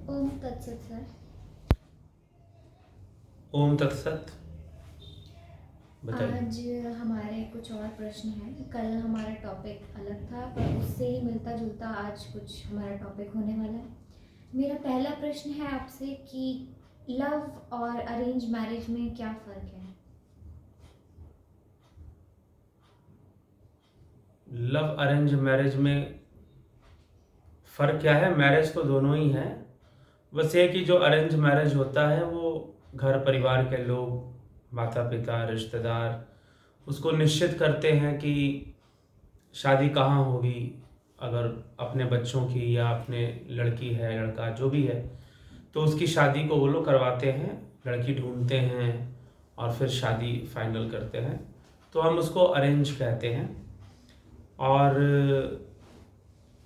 ओम तत्सत सर। ओम तत्सत। बताइए। आज हमारे कुछ और प्रश्न हैं। कल हमारा टॉपिक अलग था पर उससे ही मिलता जुलता आज कुछ हमारा टॉपिक होने वाला है। मेरा पहला प्रश्न है आपसे कि लव और अरेंज मैरिज में क्या फ़र्क है? लव अरेंज मैरिज में फ़र्क क्या है? मैरिज तो दोनों ही है। बस ये कि जो अरेंज मैरिज होता है वो घर परिवार के लोग, माता पिता, रिश्तेदार उसको निश्चित करते हैं कि शादी कहाँ होगी। अगर अपने बच्चों की या अपने लड़की है, लड़का जो भी है, तो उसकी शादी को वो लोग करवाते हैं, लड़की ढूंढते हैं और फिर शादी फाइनल करते हैं। तो हम उसको अरेंज कहते हैं। और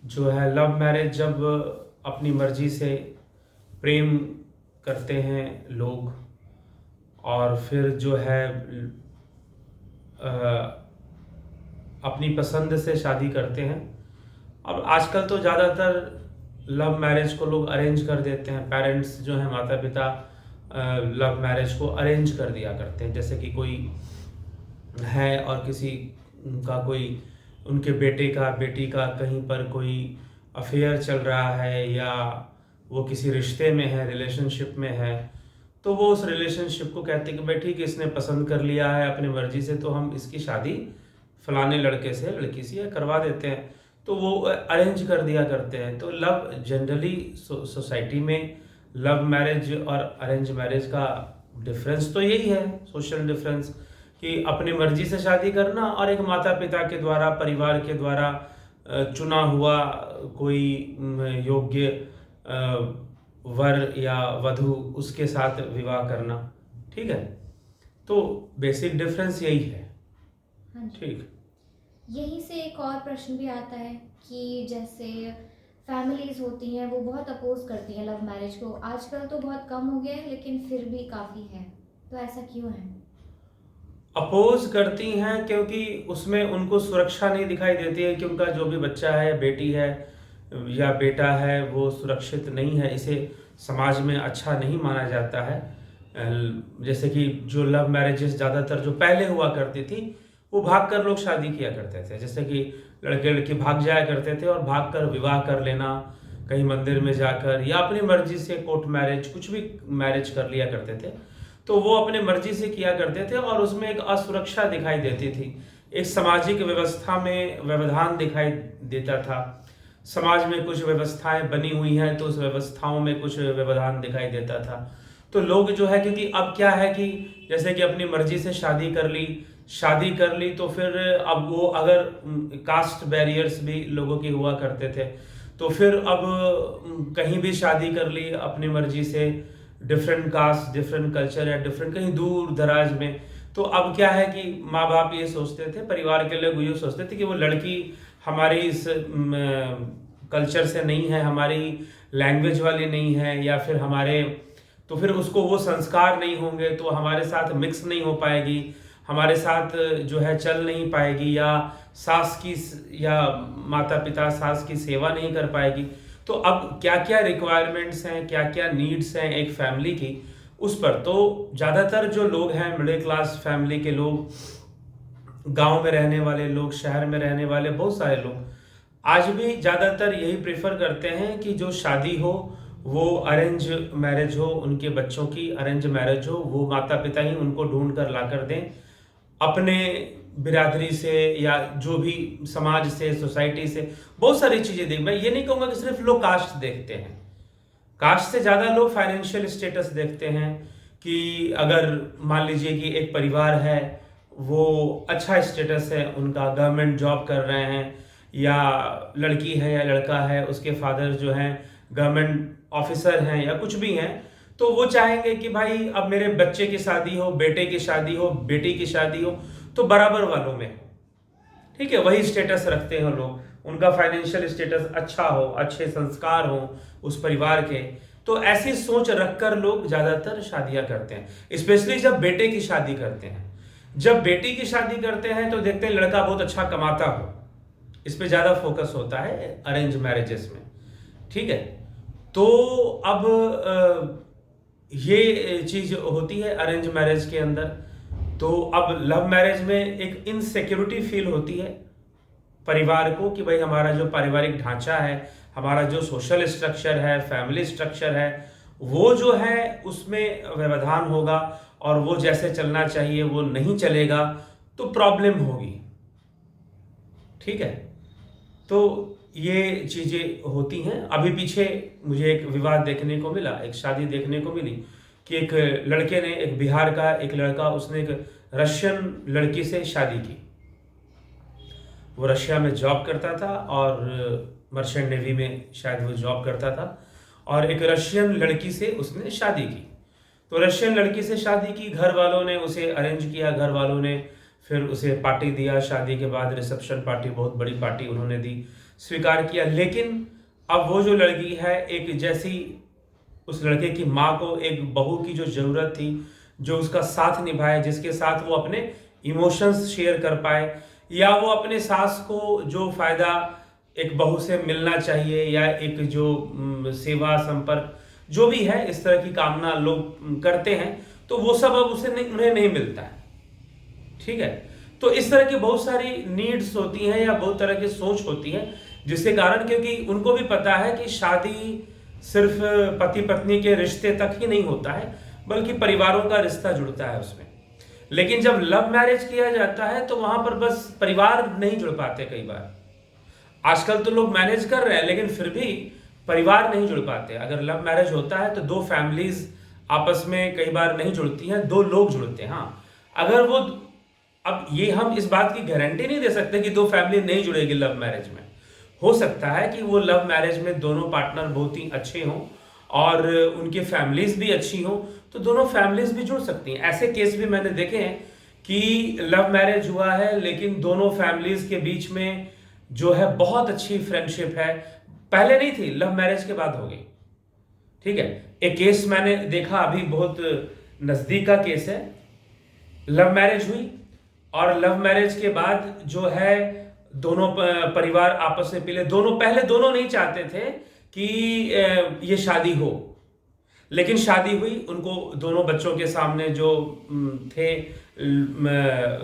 जो है लव मैरिज, जब अपनी मर्जी से प्रेम करते हैं लोग और फिर जो है अपनी पसंद से शादी करते हैं। अब आजकल तो ज़्यादातर लव मैरिज को लोग अरेंज कर देते हैं। पेरेंट्स जो हैं, माता पिता, लव मैरिज को अरेंज कर दिया करते हैं। जैसे कि कोई है और किसी का कोई, उनके बेटे का बेटी का कहीं पर कोई अफेयर चल रहा है या वो किसी रिश्ते में है, रिलेशनशिप में है, तो वो उस रिलेशनशिप को कहते हैं कि भाई ठीक है, इसने पसंद कर लिया है अपनी मर्जी से, तो हम इसकी शादी फलाने लड़के से, लड़की से करवा देते हैं। तो वो अरेंज कर दिया करते हैं। तो लव जनरली सोसाइटी में लव मैरिज और अरेंज मैरिज का डिफरेंस तो यही है, सोशल डिफरेंस, कि अपनी मर्जी से शादी करना और एक माता पिता के द्वारा, परिवार के द्वारा चुना हुआ कोई योग्य वर या वधु, उसके साथ विवाह करना। ठीक है, तो बेसिक डिफरेंस यही है। हाँ जी। ठीक। यहीं से एक और प्रश्न भी आता है कि जैसे फैमिलीज़ होती हैं वो बहुत अपोज करती हैं लव मैरिज को। आजकल तो बहुत कम हो गया है लेकिन फिर भी काफ़ी है, तो ऐसा क्यों है? अपोज करती हैं क्योंकि उसमें उनको सुरक्षा नहीं दिखाई देती है कि उनका जो भी बच्चा है, बेटी है या बेटा है, वो सुरक्षित नहीं है, इसे समाज में अच्छा नहीं माना जाता है। जैसे कि जो लव मैरिजेस ज़्यादातर जो पहले हुआ करती थी, वो भाग कर लोग शादी किया करते थे। जैसे कि लड़के लड़की भाग जाया करते थे और भाग कर विवाह कर लेना, कहीं मंदिर में जाकर, या अपनी मर्जी से कोर्ट मैरिज, कुछ भी मैरिज कर लिया करते थे। तो वो अपने मर्जी से किया करते थे और उसमें एक असुरक्षा दिखाई देती थी, एक सामाजिक व्यवस्था में व्यवधान दिखाई देता था। समाज में कुछ व्यवस्थाएं बनी हुई हैं तो उस व्यवस्थाओं में कुछ व्यवधान दिखाई देता था। तो लोग जो है, क्योंकि अब क्या है कि जैसे कि अपनी मर्जी से शादी कर ली तो फिर अब वो अगर कास्ट बैरियर्स भी लोगों की हुआ करते थे, तो फिर अब कहीं भी शादी कर ली अपनी मर्जी से, डिफरेंट कास्ट, डिफरेंट कल्चर या डिफरेंट कहीं दूर दराज में, तो अब क्या है कि माँ बाप ये सोचते थे, परिवार के लोग ये सोचते थे कि वो लड़की हमारी इस कल्चर से नहीं है, हमारी लैंग्वेज वाली नहीं है, या फिर हमारे, तो फिर उसको वो संस्कार नहीं होंगे, तो हमारे साथ मिक्स नहीं हो पाएगी, हमारे साथ जो है चल नहीं पाएगी, या सास की या माता पिता सास की सेवा नहीं कर पाएगी। तो अब क्या क्या रिक्वायरमेंट्स हैं, क्या क्या नीड्स हैं एक फैमिली की, उस पर तो ज़्यादातर जो लोग हैं, मिडिल क्लास फैमिली के लोग, गांव में रहने वाले लोग, शहर में रहने वाले बहुत सारे लोग आज भी ज़्यादातर यही प्रेफर करते हैं कि जो शादी हो वो अरेंज मैरिज हो, उनके बच्चों की अरेंज मैरिज हो, वो माता पिता ही उनको ढूंढ कर ला कर दें अपने बिरादरी से या जो भी समाज से, सोसाइटी से। बहुत सारी चीज़ें देख, मैं ये नहीं कहूँगा कि सिर्फ लोग कास्ट देखते हैं, कास्ट से ज़्यादा लोग फाइनेंशियल स्टेटस देखते हैं। कि अगर मान लीजिए कि एक परिवार है, वो अच्छा स्टेटस है, उनका गवर्नमेंट जॉब कर रहे हैं, या लड़की है या लड़का है, उसके फादर जो हैं गवर्नमेंट ऑफिसर हैं या कुछ भी हैं, तो वो चाहेंगे कि भाई अब मेरे बच्चे की शादी हो, बेटे की शादी हो, बेटी की शादी हो, तो बराबर वालों में हो। ठीक है, वही स्टेटस रखते हैं लोग, उनका फाइनेंशियल स्टेटस अच्छा हो, अच्छे संस्कार हो उस परिवार के। तो ऐसी सोच रखकर लोग ज्यादातर शादियां करते हैं। स्पेशली जब बेटे की शादी करते हैं, जब बेटी की शादी करते हैं तो देखते हैं लड़का बहुत अच्छा कमाता हो, इस पे ज्यादा फोकस होता है अरेंज मैरिजेस में। ठीक है, तो अब ये चीज होती है अरेंज मैरिज के अंदर। तो अब लव मैरिज में एक इनसिक्योरिटी फील होती है परिवार को कि भाई हमारा जो पारिवारिक ढांचा है, हमारा जो सोशल स्ट्रक्चर है, फैमिली स्ट्रक्चर है, वो जो है उसमें व्यवधान होगा और वो जैसे चलना चाहिए वो नहीं चलेगा, तो प्रॉब्लम होगी। ठीक है, तो ये चीजें होती हैं। अभी पीछे मुझे एक विवाद देखने को मिला, एक शादी देखने को मिली कि एक लड़के ने, एक बिहार का एक लड़का, उसने एक रशियन लड़की से शादी की। वो रशिया में जॉब करता था और मर्चेंट नेवी में शायद वो जॉब करता था, और एक रशियन लड़की से उसने शादी की। तो रशियन लड़की से शादी की, घर वालों ने उसे अरेंज किया, घर वालों ने फिर उसे पार्टी दिया, शादी के बाद रिसेप्शन पार्टी, बहुत बड़ी पार्टी उन्होंने दी, स्वीकार किया। लेकिन अब वो जो लड़की है, एक जैसी उस लड़के की माँ को एक बहू की जो ज़रूरत थी, जो उसका साथ निभाए, जिसके साथ वो अपने इमोशंस शेयर कर पाए, या वो अपने सास को जो फायदा एक बहू से मिलना चाहिए, या एक जो सेवा संपर्क जो भी है, इस तरह की कामना लोग करते हैं, तो वो सब अब उन्हें नहीं मिलता है। ठीक है, तो इस तरह की बहुत सारी नीड्स होती हैं या बहुत तरह की सोच होती है, जिसके कारण, क्योंकि उनको भी पता है कि शादी सिर्फ पति पत्नी के रिश्ते तक ही नहीं होता है, बल्कि परिवारों का रिश्ता जुड़ता है उसमें। लेकिन जब लव मैरिज किया जाता है तो वहां पर बस परिवार नहीं जुड़ पाते। कई बार आजकल तो लोग मैनेज कर रहे हैं, लेकिन फिर भी परिवार नहीं जुड़ पाते। अगर लव मैरिज होता है तो दो फैमिलीज आपस में कई बार नहीं जुड़ती हैं, दो लोग जुड़ते हैं। हाँ, अगर वो, अब ये हम इस बात की गारंटी नहीं दे सकते कि दो फैमिली नहीं जुड़ेगी लव मैरिज में। हो सकता है कि वो लव मैरिज में दोनों पार्टनर बहुत ही अच्छे हों और उनकी फैमिलीज भी अच्छी हों, तो दोनों फैमिलीज भी जुड़ सकती हैं। ऐसे केस भी मैंने देखे हैं कि लव मैरिज हुआ है, लेकिन दोनों फैमिलीज के बीच में जो है बहुत अच्छी फ्रेंडशिप है, पहले नहीं थी, लव मैरिज के बाद हो गई। ठीक है, एक केस मैंने देखा, अभी बहुत नजदीक का केस है। लव मैरिज हुई और लव मैरिज के बाद जो है दोनों परिवार आपस में पहले दोनों नहीं चाहते थे कि ये शादी हो, लेकिन शादी हुई। उनको दोनों बच्चों के सामने जो थे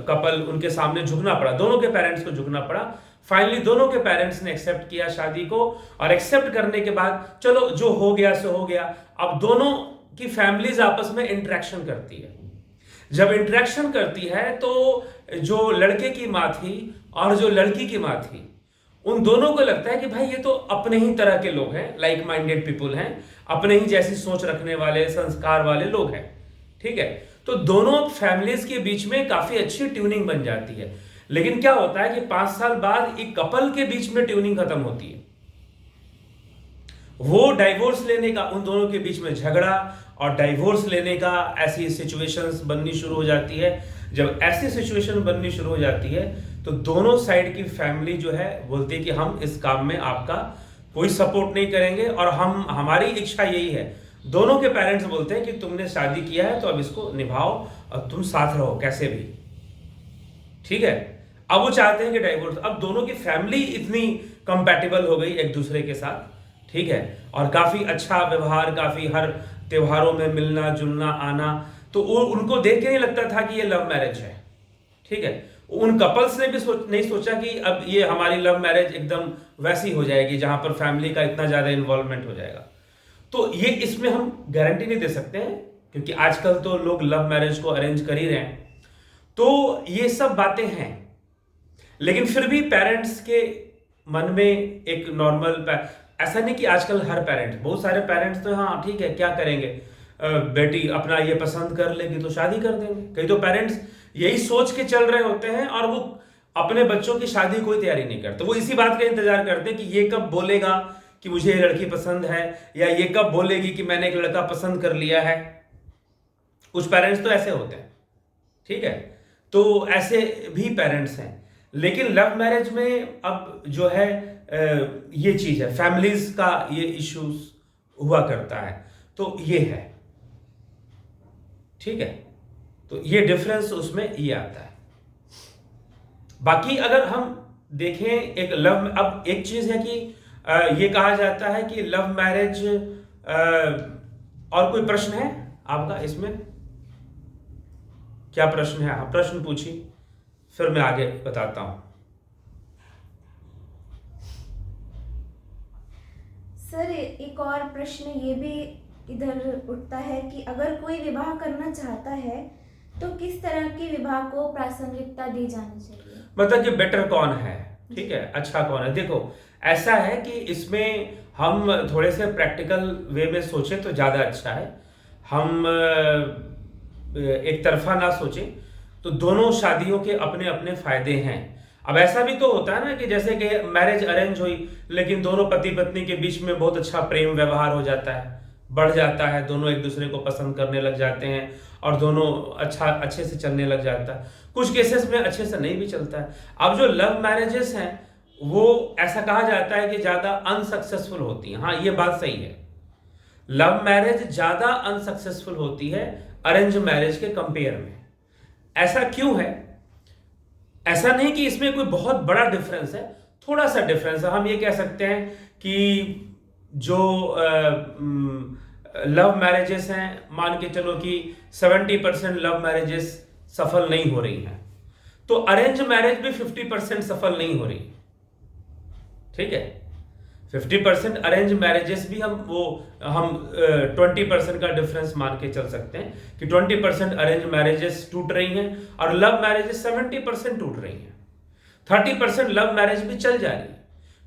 कपल, उनके सामने झुकना पड़ा, दोनों के पेरेंट्स को झुकना पड़ा। फाइनली दोनों के पेरेंट्स ने एक्सेप्ट किया शादी को, और एक्सेप्ट करने के बाद चलो जो हो गया सो हो गया। अब दोनों की फैमिलीज आपस में इंटरेक्शन करती है। जब इंटरेक्शन करती है तो जो लड़के की माँ थी और जो लड़की की माँ थी, उन दोनों को लगता है कि भाई ये तो अपने ही तरह के लोग हैं, लाइक माइंडेड पीपुल हैं, अपने ही जैसी सोच रखने वाले, संस्कार वाले लोग हैं। ठीक है, तो दोनों फैमिलीज के बीच में काफी अच्छी ट्यूनिंग बन जाती है। लेकिन क्या होता है कि 5 साल बाद एक कपल के बीच में ट्यूनिंग खत्म होती है। वो डाइवोर्स लेने का, उन दोनों के बीच में झगड़ा और डाइवोर्स लेने का, ऐसी सिचुएशंस बननी शुरू हो जाती है। जब ऐसी सिचुएशन बननी शुरू हो जाती है तो दोनों साइड की फैमिली जो है बोलती है कि हम इस काम में आपका कोई सपोर्ट नहीं करेंगे, और हमारी इच्छा यही है। दोनों के पेरेंट्स बोलते हैं कि तुमने शादी किया है तो अब इसको निभाओ और तुम साथ रहो कैसे भी। ठीक है, अब वो चाहते हैं कि डाइवोर्स। अब दोनों की फैमिली इतनी कंपैटिबल हो गई एक दूसरे के साथ, ठीक है, और काफी अच्छा व्यवहार, काफी हर त्योहारों में मिलना जुलना आना, तो उनको देख के नहीं लगता था कि ये लव मैरिज है। ठीक है, उन कपल्स ने भी नहीं सोचा कि अब ये हमारी लव मैरिज एकदम वैसी हो जाएगी जहां पर फैमिली का इतना ज्यादा इन्वॉल्वमेंट हो जाएगा। तो ये इसमें हम गारंटी नहीं दे सकते हैं, क्योंकि आजकल तो लोग लव मैरिज को अरेंज कर ही रहे हैं। तो ये सब बातें हैं, लेकिन फिर भी पेरेंट्स के मन में एक नॉर्मल, ऐसा नहीं कि आजकल हर पेरेंट, बहुत सारे पेरेंट्स तो हाँ ठीक है क्या करेंगे, बेटी अपना ये पसंद कर लेगी तो शादी कर देंगे। कई तो पेरेंट्स यही सोच के चल रहे होते हैं और वो अपने बच्चों की शादी कोई तैयारी नहीं करते। वो इसी बात का इंतजार करते हैं कि ये कब बोलेगा कि मुझे ये लड़की पसंद है, या ये कब बोलेगी कि मैंने एक लड़का पसंद कर लिया है। कुछ पेरेंट्स तो ऐसे होते हैं। ठीक है, तो ऐसे भी पेरेंट्स हैं। लेकिन लव मैरिज में अब जो है ये चीज है, फैमिलीज का ये इश्यूज हुआ करता है, तो ये है। ठीक है, तो ये डिफरेंस उसमें ये आता है। बाकी अगर हम देखें एक लव, अब एक चीज है कि ये कहा जाता है कि लव मैरिज। और कोई प्रश्न है आपका इसमें? क्या प्रश्न है? आप प्रश्न पूछिए, फिर मैं आगे बताता हूं। सर, एक और प्रश्न ये भी इधर उठता है कि अगर कोई विवाह करना चाहता है तो किस तरह के विवाह को प्रासंगिकता दी जानी चाहिए? मतलब कि बेटर कौन है, ठीक है, अच्छा कौन है। देखो, ऐसा है कि इसमें हम थोड़े से प्रैक्टिकल वे में सोचें तो ज़्यादा अच्छा है। हम एक तरफा ना सोचें। तो दोनों शादियों के अपने अपने फायदे हैं। अब ऐसा भी तो होता है ना कि जैसे कि मैरिज अरेंज हुई, लेकिन दोनों पति पत्नी के बीच में बहुत अच्छा प्रेम व्यवहार हो जाता है, बढ़ जाता है, दोनों एक दूसरे को पसंद करने लग जाते हैं और दोनों अच्छे से चलने लग जाता है। कुछ केसेस में अच्छे से नहीं भी चलता है। अब जो लव मैरिजेस हैं वो ऐसा कहा जाता है कि ज़्यादा अनसक्सेसफुल होती हैं। हाँ, ये बात सही है, लव मैरिज ज़्यादा अनसक्सेसफुल होती है अरेंज मैरिज के कंपेयर में। ऐसा क्यों है? ऐसा नहीं कि इसमें कोई बहुत बड़ा डिफरेंस है, थोड़ा सा डिफरेंस है। हम ये कह सकते हैं कि जो लव मैरिजेस हैं, मान के चलो कि 70% लव मैरिजेस सफल नहीं हो रही हैं, तो अरेंज मैरिज भी 50% सफल नहीं हो रही, ठीक है। 50% अरेंज मैरिजेस भी हम 20% का डिफरेंस मान के चल सकते हैं कि 20% अरेंज मैरिजेस टूट रही हैं और लव मैरिजेस 70% टूट रही हैं। 30% लव मैरिज भी चल जा रही है।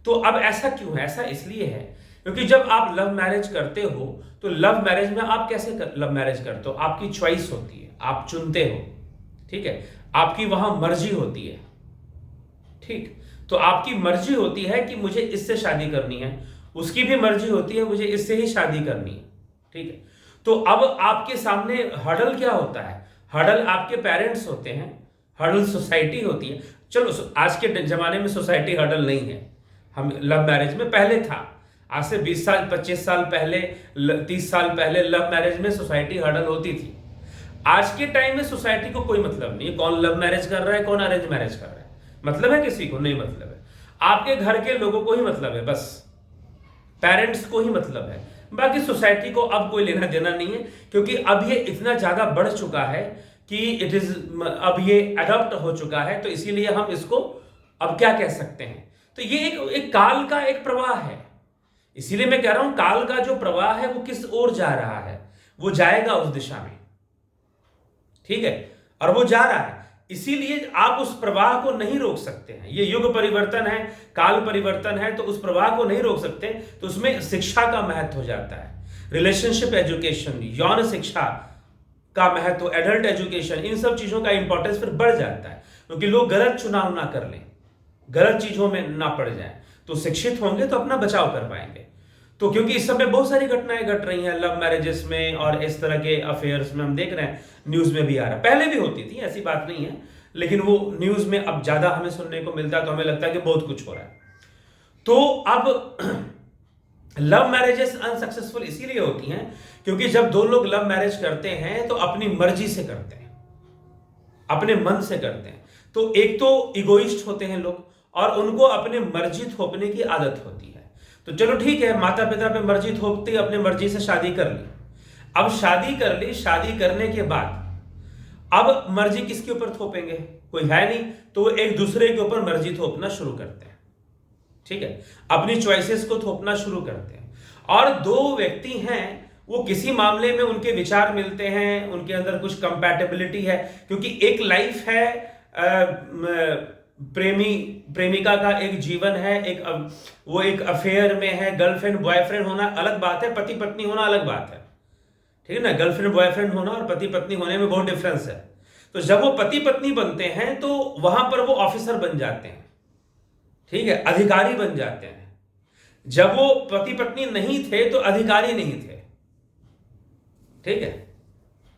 तो अब ऐसा क्यों है? ऐसा इसलिए है क्योंकि जब आप लव मैरिज करते हो तो लव मैरिज में आप कैसे लव मैरिज करते हो? आपकी चॉइस होती है, आप चुनते हो, ठीक है, आपकी वहां मर्जी होती है, ठीक। तो आपकी मर्जी होती है कि मुझे इससे शादी करनी है, उसकी भी मर्जी होती है मुझे इससे ही शादी करनी है, ठीक है। तो अब आपके सामने हर्डल क्या होता है? हर्डल आपके पेरेंट्स होते हैं, हर्डल सोसाइटी होती है। चलो, आज के जमाने में सोसाइटी हर्डल नहीं है। हम लव मैरिज में पहले था, आज से 20 साल 25 साल पहले, 30 साल पहले लव मैरिज में सोसाइटी हर्डल होती थी। आज के टाइम में सोसाइटी को कोई मतलब नहीं है कौन लव मैरिज कर रहा है, कौन अरेंज मैरिज कर रहा है। मतलब है किसी को? नहीं मतलब है। आपके घर के लोगों को ही मतलब है, बस पेरेंट्स को ही मतलब है। बाकी सोसाइटी को अब कोई लेना देना नहीं है, क्योंकि अब ये इतना ज्यादा बढ़ चुका है कि अब ये अडॉप्ट हो चुका है। तो इसीलिए हम इसको अब क्या कह सकते हैं? तो ये एक काल का एक प्रवाह है। इसीलिए मैं कह रहा हूं काल का जो प्रवाह है वो किस ओर जा रहा है, वो जाएगा उस दिशा में, ठीक है, और वो जा रहा है। इसीलिए आप उस प्रवाह को नहीं रोक सकते हैं। ये युग परिवर्तन है, काल परिवर्तन है, तो उस प्रवाह को नहीं रोक सकते। तो उसमें शिक्षा का महत्व हो जाता है, रिलेशनशिप एजुकेशन, यौन शिक्षा का महत्व, एडल्ट एजुकेशन, इन सब चीजों का इंपॉर्टेंस फिर बढ़ जाता है, क्योंकि लोग गलत चुनाव ना कर लें, गलत चीजों में ना पड़ जाए। तो शिक्षित होंगे तो अपना बचाव कर पाएंगे। तो क्योंकि इस समय बहुत सारी घटनाएं घट रही हैं लव मैरिजेस में और इस तरह के अफेयर्स में, हम देख रहे हैं, न्यूज में भी आ रहा है। पहले भी होती थी, ऐसी बात नहीं है, लेकिन वो न्यूज में अब ज्यादा हमें सुनने को मिलता है, तो हमें लगता है कि बहुत कुछ हो रहा है। तो अब लव मैरिजेस अनसक्सेसफुल इसीलिए होती हैं क्योंकि जब दो लोग लव मैरिज करते हैं तो अपनी मर्जी से करते हैं, अपने मन से करते हैं। तो एक तो इगोइस्ट होते हैं लोग और उनको अपने मर्जी थोपने की आदत होती है। तो चलो ठीक है, माता पिता पे मर्जी थोपती, अपने मर्जी से शादी कर ली। अब शादी कर ली, शादी करने के बाद अब मर्जी किसके ऊपर थोपेंगे? कोई है नहीं, तो वो एक दूसरे के ऊपर मर्जी थोपना शुरू करते हैं, ठीक है, अपनी चॉइसेस को थोपना शुरू करते हैं। और दो व्यक्ति हैं, वो किसी मामले में उनके विचार मिलते हैं, उनके अंदर कुछ कंपैटिबिलिटी है, क्योंकि एक लाइफ है, प्रेमिका का एक जीवन है, वो एक अफेयर में है। गर्लफ्रेंड बॉयफ्रेंड होना अलग बात है, पति पत्नी होना अलग बात है, ठीक है ना। गर्लफ्रेंड बॉयफ्रेंड होना और पति पत्नी होने में बहुत डिफरेंस है। तो जब वो पति पत्नी बनते हैं तो वहां पर वो ऑफिसर बन जाते हैं, ठीक है, अधिकारी बन जाते हैं। जब वो पति पत्नी नहीं थे तो अधिकारी नहीं थे, ठीक है,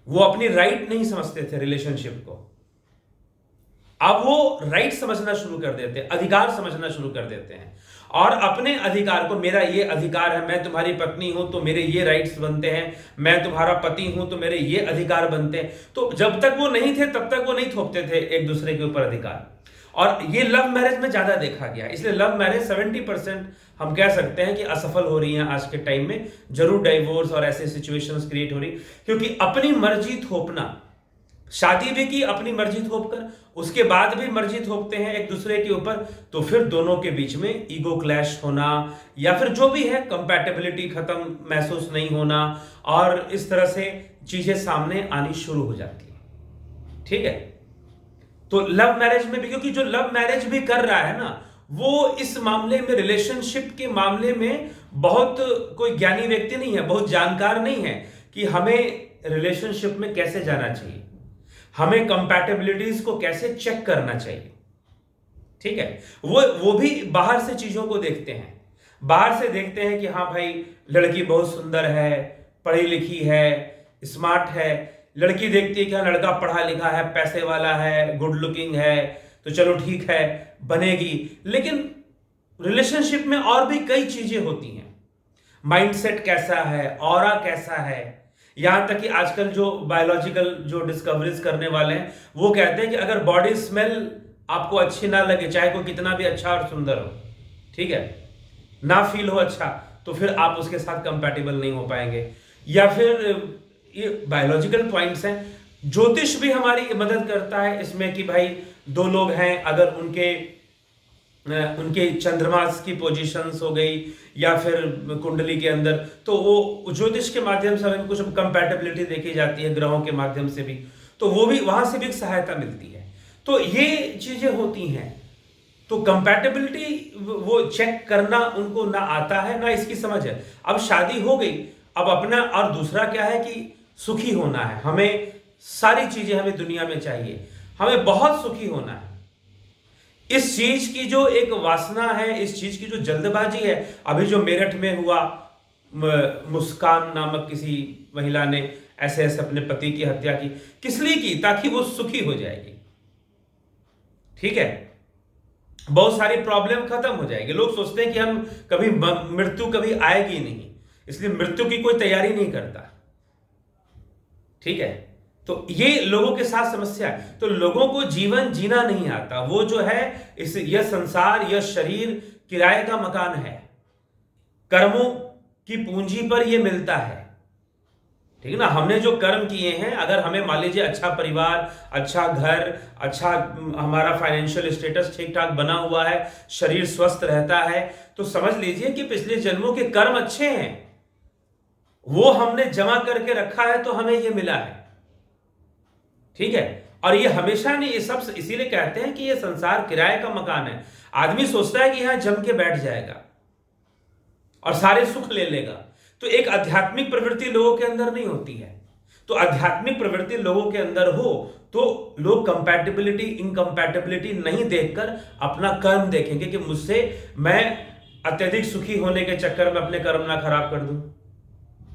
वो अपनी राइट नहीं समझते थे रिलेशनशिप को। अब वो राइट समझना शुरू कर देते हैं, अधिकार समझना शुरू कर देते हैं, और अपने अधिकार को, मेरा ये अधिकार है, मैं तुम्हारी पत्नी हूं तो मेरे ये राइट्स बनते हैं, मैं तुम्हारा पति हूं तो मेरे ये अधिकार बनते हैं। तो जब तक वो नहीं थे तब तक वो नहीं थोपते थे एक दूसरे के ऊपर अधिकार। और ये लव मैरिज में ज्यादा देखा गया, इसलिए लव मैरिज 70% हम कह सकते हैं कि असफल हो रही हैं आज के टाइम में, जरूर डाइवोर्स और ऐसे सिचुएशंस क्रिएट हो रही, क्योंकि अपनी मर्जी थोपना, शादी भी की अपनी मर्जी थोप कर, उसके बाद भी मर्जी थोपते हैं एक दूसरे के ऊपर, तो फिर दोनों के बीच में ईगो क्लैश होना या फिर जो भी है कंपैटिबिलिटी खत्म महसूस नहीं होना, और इस तरह से चीजें सामने आनी शुरू हो जाती है। ठीक है, तो लव मैरिज में भी, क्योंकि जो लव मैरिज भी कर रहा है ना, वो इस मामले में, रिलेशनशिप के मामले में बहुत कोई ज्ञानी व्यक्ति नहीं है, बहुत जानकार नहीं है कि हमें रिलेशनशिप में कैसे जाना चाहिए, हमें कंपैटिबिलिटीज को कैसे चेक करना चाहिए। ठीक है, वो भी बाहर से चीजों को देखते हैं, बाहर से देखते हैं कि हाँ भाई लड़की बहुत सुंदर है, पढ़ी लिखी है, स्मार्ट है, लड़की देखती है कि हाँ लड़का पढ़ा लिखा है, पैसे वाला है, गुड लुकिंग है, तो चलो ठीक है बनेगी। लेकिन रिलेशनशिप में और भी कई चीजें होती हैं, माइंडसेट कैसा है, ऑरा कैसा है, यहां तक कि आजकल जो बायोलॉजिकल जो डिस्कवरीज करने वाले हैं वो कहते हैं कि अगर बॉडी स्मेल आपको अच्छी ना लगे, चाहे कोई कितना भी अच्छा और सुंदर हो, ठीक है, ना फील हो अच्छा, तो फिर आप उसके साथ कंपैटिबल नहीं हो पाएंगे। या फिर ये बायोलॉजिकल पॉइंट्स हैं, ज्योतिष भी हमारी मदद करता है इसमें कि भाई दो लोग हैं, अगर उनके चंद्रमास की पोजीशंस हो गई या फिर कुंडली के अंदर, तो वो ज्योतिष के माध्यम से हमें कुछ कंपैटिबिलिटी देखी जाती है, ग्रहों के माध्यम से भी, तो वो भी वहां से भी एक सहायता मिलती है। तो ये चीजें होती हैं। तो कंपैटिबिलिटी वो चेक करना उनको ना आता है ना इसकी समझ है। अब शादी हो गई, अब अपना, और दूसरा क्या है कि सुखी होना है, हमें सारी चीजें हमें दुनिया में चाहिए, हमें बहुत सुखी होना है। इस चीज की जो एक वासना है, इस चीज की जो जल्दबाजी है, अभी जो मेरठ में हुआ, मुस्कान नामक किसी महिला ने ऐसे ऐसे अपने पति की हत्या की, किस लिए की? ताकि वो सुखी हो जाएगी। ठीक है, बहुत सारी प्रॉब्लम खत्म हो जाएगी। लोग सोचते हैं कि हम कभी मृत्यु कभी आएगी नहीं, इसलिए मृत्यु की कोई तैयारी नहीं करता। ठीक है, तो ये लोगों के साथ समस्या है। तो लोगों को जीवन जीना नहीं आता, वो जो है यह संसार, यह शरीर किराए का मकान है, कर्मों की पूंजी पर यह मिलता है। ठीक है ना, हमने जो कर्म किए हैं, अगर हमें मान लीजिए अच्छा परिवार, अच्छा घर, अच्छा हमारा फाइनेंशियल स्टेटस ठीक ठाक बना हुआ है, शरीर स्वस्थ रहता है, तो समझ लीजिए कि पिछले जन्मों के कर्म अच्छे हैं, वो हमने जमा करके रखा है, तो हमें ये मिला है। ठीक है, और ये हमेशा नहीं, ये सब इसीलिए कहते हैं कि ये संसार किराए का मकान है। आदमी सोचता है कि यहां जम के बैठ जाएगा और सारे सुख ले लेगा, तो एक आध्यात्मिक प्रवृत्ति लोगों के अंदर नहीं होती है। तो आध्यात्मिक प्रवृत्ति लोगों के अंदर हो तो लोग कंपैटिबिलिटी इनकंपैटिबिलिटी नहीं देखकर अपना कर्म देखेंगे कि मुझसे मैं अत्यधिक सुखी होने के चक्कर में अपने कर्म ना खराब कर दूं।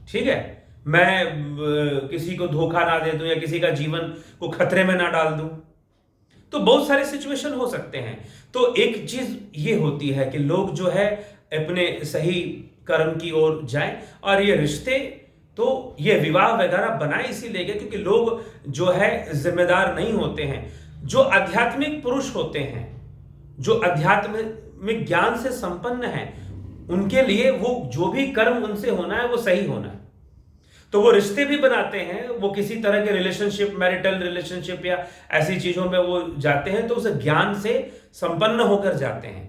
ठीक है, मैं किसी को धोखा ना दे दूं या किसी का जीवन को खतरे में ना डाल दूं, तो बहुत सारे सिचुएशन हो सकते हैं। तो एक चीज ये होती है कि लोग जो है अपने सही कर्म की ओर जाएं, और ये रिश्ते, तो ये विवाह वगैरह बनाए इसीलिए क्योंकि लोग जो है जिम्मेदार नहीं होते हैं। जो आध्यात्मिक पुरुष होते हैं, जो आध्यात्मिक ज्ञान से संपन्न हैं, उनके लिए वो जो भी कर्म उनसे होना है वो सही होना है। तो वो रिश्ते भी बनाते हैं, वो किसी तरह के रिलेशनशिप, मैरिटल रिलेशनशिप या ऐसी चीजों में वो जाते हैं, तो उस ज्ञान से संपन्न होकर जाते हैं,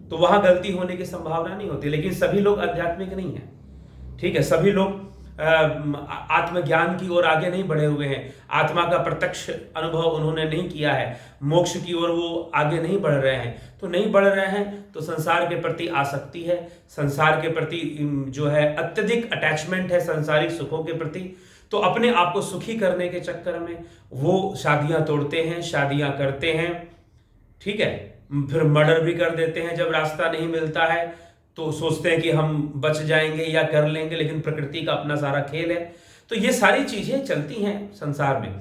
तो वहां गलती होने की संभावना नहीं होती। लेकिन सभी लोग आध्यात्मिक नहीं है। ठीक है, सभी लोग आत्मज्ञान की ओर आगे नहीं बढ़े हुए हैं, आत्मा का प्रत्यक्ष अनुभव उन्होंने नहीं किया है, मोक्ष की ओर वो आगे नहीं बढ़ रहे हैं। तो नहीं बढ़ रहे हैं तो संसार के प्रति आसक्ति है, संसार के प्रति जो है अत्यधिक अटैचमेंट है संसारिक सुखों के प्रति। तो अपने आप को सुखी करने के चक्कर में वो शादियां तोड़ते हैं, शादियां करते हैं। ठीक है, फिर मर्डर भी कर देते हैं जब रास्ता नहीं मिलता है, तो सोचते हैं कि हम बच जाएंगे या कर लेंगे, लेकिन प्रकृति का अपना सारा खेल है। तो ये सारी चीजें चलती हैं संसार में।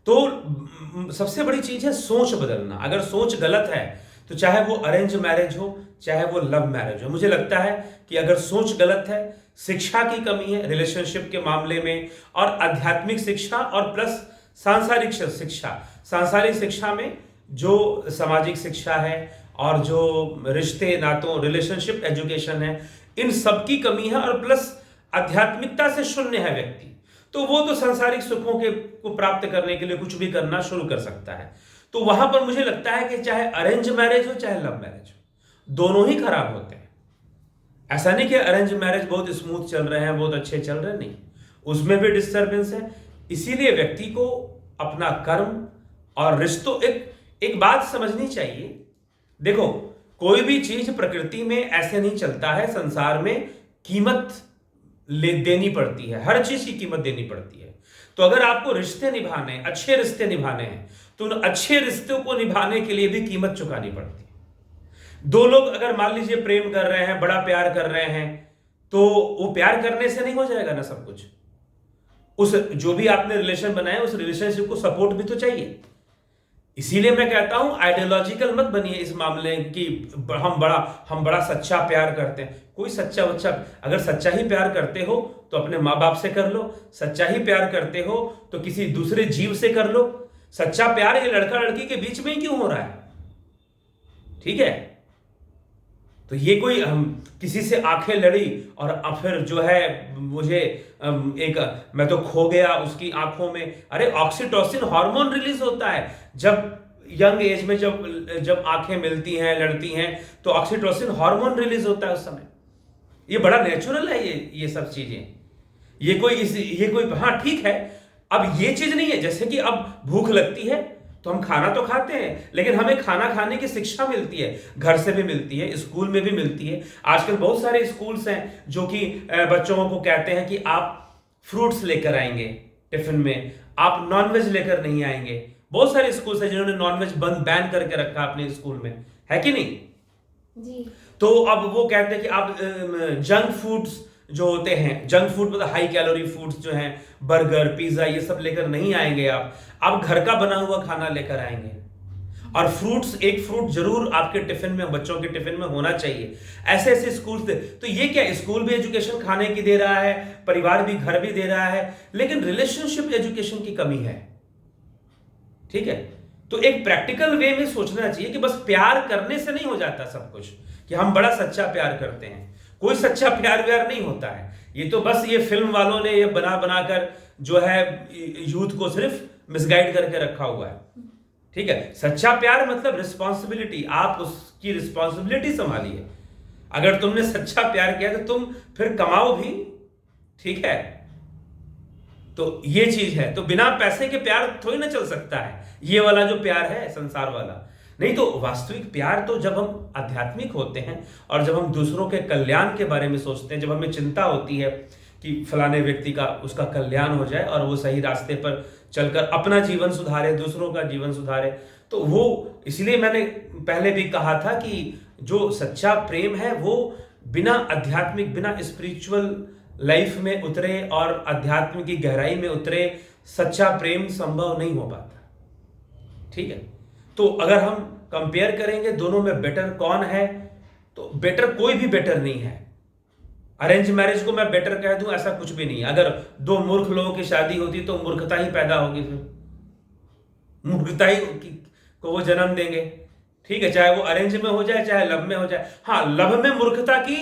तो सबसे बड़ी चीज है सोच बदलना। अगर सोच गलत है तो चाहे वो अरेंज मैरिज हो, चाहे वो लव मैरिज हो, मुझे लगता है कि अगर सोच गलत है, शिक्षा की कमी है रिलेशनशिप के मामले में, और आध्यात्मिक शिक्षा और प्लस सांसारिक शिक्षा, सांसारिक शिक्षा में जो सामाजिक शिक्षा है और जो रिश्ते नातों रिलेशनशिप एजुकेशन है, इन सब की कमी है, और प्लस आध्यात्मिकता से शून्य है व्यक्ति, तो वो तो सांसारिक सुखों के को प्राप्त करने के लिए कुछ भी करना शुरू कर सकता है। तो वहां पर मुझे लगता है कि चाहे अरेंज मैरिज हो चाहे लव मैरिज हो, दोनों ही खराब होते हैं। ऐसा नहीं कि अरेंज मैरिज बहुत स्मूथ चल रहे हैं, बहुत अच्छे चल रहे हैं, नहीं, उसमें भी डिस्टर्बेंस है। इसीलिए व्यक्ति को अपना कर्म और रिश्तों, एक बात समझनी चाहिए। देखो, कोई भी चीज प्रकृति में ऐसे नहीं चलता है, संसार में कीमत देनी पड़ती है, हर चीज की कीमत देनी पड़ती है। तो अगर आपको रिश्ते निभाने, अच्छे रिश्ते निभाने हैं, तो उन अच्छे रिश्तों को निभाने के लिए भी कीमत चुकानी पड़ती है। दो लोग अगर मान लीजिए प्रेम कर रहे हैं, बड़ा प्यार कर रहे हैं, तो वो प्यार करने से नहीं हो जाएगा ना सब कुछ। उस जो भी आपने रिलेशन बनाया, उस रिलेशनशिप को सपोर्ट भी तो चाहिए। इसीलिए मैं कहता हूं आइडियोलॉजिकल मत बनिए इस मामले कि हम बड़ा सच्चा प्यार करते हैं। कोई सच्चा बच्चा, अगर सच्चा ही प्यार करते हो तो अपने माँ बाप से कर लो, सच्चा ही प्यार करते हो तो किसी दूसरे जीव से कर लो। सच्चा प्यार ये लड़का लड़की के बीच में ही क्यों हो रहा है? ठीक है, तो ये कोई हम किसी से आंखें लड़ी और फिर जो है मुझे मैं तो खो गया उसकी आंखों में। अरे ऑक्सीटोसिन हार्मोन रिलीज होता है जब यंग एज में, जब आंखें मिलती हैं, लड़ती हैं, तो ऑक्सीटोसिन हार्मोन रिलीज होता है उस समय। ये बड़ा नेचुरल है ये सब चीजें। ये कोई हाँ ठीक है। अब ये चीज नहीं है जैसे कि अब भूख लगती है तो हम खाना तो खाते हैं, लेकिन हमें खाना खाने की शिक्षा मिलती है, घर से भी मिलती है, स्कूल में भी मिलती है। आजकल बहुत सारे स्कूल्स हैं जो कि बच्चों को कहते हैं कि आप फ्रूट्स लेकर आएंगे टिफिन में, आप नॉनवेज लेकर नहीं आएंगे। बहुत सारे स्कूल्स हैं जिन्होंने नॉनवेज बैन करके रखा अपने स्कूल में, है कि नहीं जी। तो अब वो कहते हैं कि आप जंक फूड्स जो होते हैं, जंक फूड मतलब हाई कैलोरी फूड्स जो हैं, बर्गर पिज्जा, ये सब लेकर नहीं आएंगे आप घर का बना हुआ खाना लेकर आएंगे। और फ्रूट्स, एक फ्रूट जरूर आपके टिफिन में, बच्चों के टिफिन में होना चाहिए। ऐसे ऐसे स्कूल थे। तो ये क्या, स्कूल भी एजुकेशन खाने की दे रहा है, परिवार भी, घर भी दे रहा है, लेकिन रिलेशनशिप एजुकेशन की कमी है। ठीक है, तो एक प्रैक्टिकल वे में सोचना चाहिए कि बस प्यार करने से नहीं हो जाता सब कुछ, कि हम बड़ा सच्चा प्यार करते हैं। कोई सच्चा प्यार व्यार नहीं होता है। ये तो बस ये फिल्म वालों ने ये बना कर जो है यूथ को सिर्फ मिसगाइड करके रखा हुआ है। ठीक है, सच्चा प्यार मतलब रिस्पॉन्सिबिलिटी, आप उसकी रिस्पॉन्सिबिलिटी संभालिए। अगर तुमने सच्चा प्यार किया तो तुम फिर कमाओ भी। ठीक है, तो ये चीज है। तो बिना पैसे के प्यार थोड़ी ना चल सकता है, ये वाला जो प्यार है संसार वाला। नहीं तो वास्तविक प्यार तो जब हम आध्यात्मिक होते हैं और जब हम दूसरों के कल्याण के बारे में सोचते हैं, जब हमें चिंता होती है कि फलाने व्यक्ति का, उसका कल्याण हो जाए और वो सही रास्ते पर चलकर अपना जीवन सुधारे, दूसरों का जीवन सुधारे, तो वो, इसलिए मैंने पहले भी कहा था कि जो सच्चा प्रेम है वो बिना आध्यात्मिक, बिना स्पिरिचुअल लाइफ में उतरे और अध्यात्म की गहराई में उतरे सच्चा प्रेम संभव नहीं हो पाता। ठीक है, तो अगर हम कंपेयर करेंगे दोनों में बेटर कौन है, तो बेटर कोई भी बेटर नहीं है। अरेंज मैरिज को मैं बेटर कह दूं ऐसा कुछ भी नहीं है। अगर दो मूर्ख लोगों की शादी होती तो मूर्खता ही पैदा होगी, फिर मूर्खता ही को वो जन्म देंगे। ठीक है, चाहे वो अरेंज में हो जाए चाहे लव में हो जाए। हाँ, लव में मूर्खता की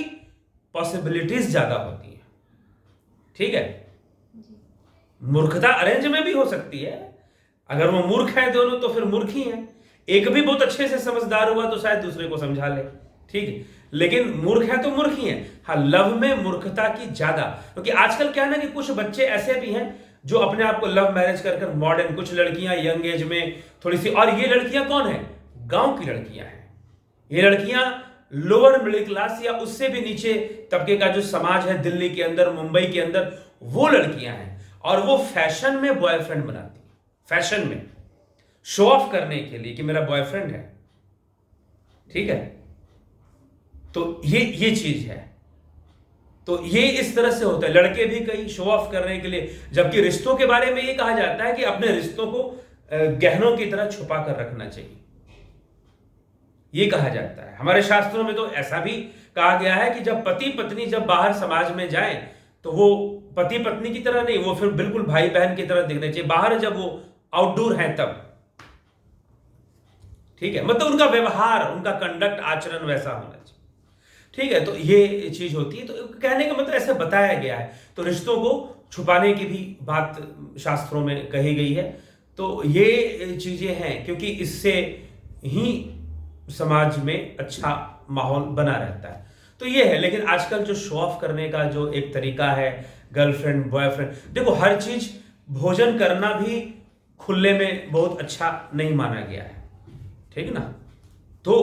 पॉसिबिलिटीज ज्यादा होती है। ठीक है, मूर्खता अरेंज में भी हो सकती है। अगर वो मूर्ख है दोनों तो फिर मूर्ख ही है। एक भी बहुत अच्छे से समझदार हुआ तो शायद दूसरे को समझा ले। ठीक है, लेकिन मूर्ख है तो मूर्ख ही है। हाँ, लव में मूर्खता की ज्यादा, क्योंकि आजकल क्या है ना कि कुछ बच्चे ऐसे भी हैं जो अपने आप को लव मैरिज कर मॉडर्न, कुछ लड़कियां यंग एज में थोड़ी सी, और ये लड़कियां कौन है, गांव की लड़कियां हैं। ये लड़कियां लोअर मिडिल क्लास या उससे भी नीचे तबके का जो समाज है दिल्ली के अंदर, मुंबई के अंदर, वो लड़कियां हैं। और वो फैशन में बॉयफ्रेंड बनाती है, फैशन में शो ऑफ करने के लिए कि मेरा बॉयफ्रेंड है। ठीक है, तो ये चीज है। तो ये इस तरह से होता है, लड़के भी कई शो ऑफ करने के लिए, जबकि रिश्तों के बारे में ये कहा जाता है कि अपने रिश्तों को गहनों की तरह छुपा कर रखना चाहिए, ये कहा जाता है। हमारे शास्त्रों में तो ऐसा भी कहा गया है कि जब पति पत्नी जब बाहर समाज में जाएं तो वो पति पत्नी की तरह नहीं, वो फिर बिल्कुल भाई बहन की तरह दिखने चाहिए। बाहर जब वो आउटडोर हैं तब। ठीक है, मतलब उनका व्यवहार, उनका कंडक्ट, आचरण वैसा होना चाहिए। ठीक है, तो ये चीज होती है। तो कहने का मतलब ऐसे बताया गया है। तो रिश्तों को छुपाने की भी बात शास्त्रों में कही गई है। तो ये चीजें हैं, क्योंकि इससे ही समाज में अच्छा माहौल बना रहता है। तो ये है। लेकिन आजकल जो शो ऑफ करने का जो एक तरीका है, गर्लफ्रेंड बॉयफ्रेंड, देखो हर चीज, भोजन करना भी खुले में बहुत अच्छा नहीं माना गया है, ठीक ना। तो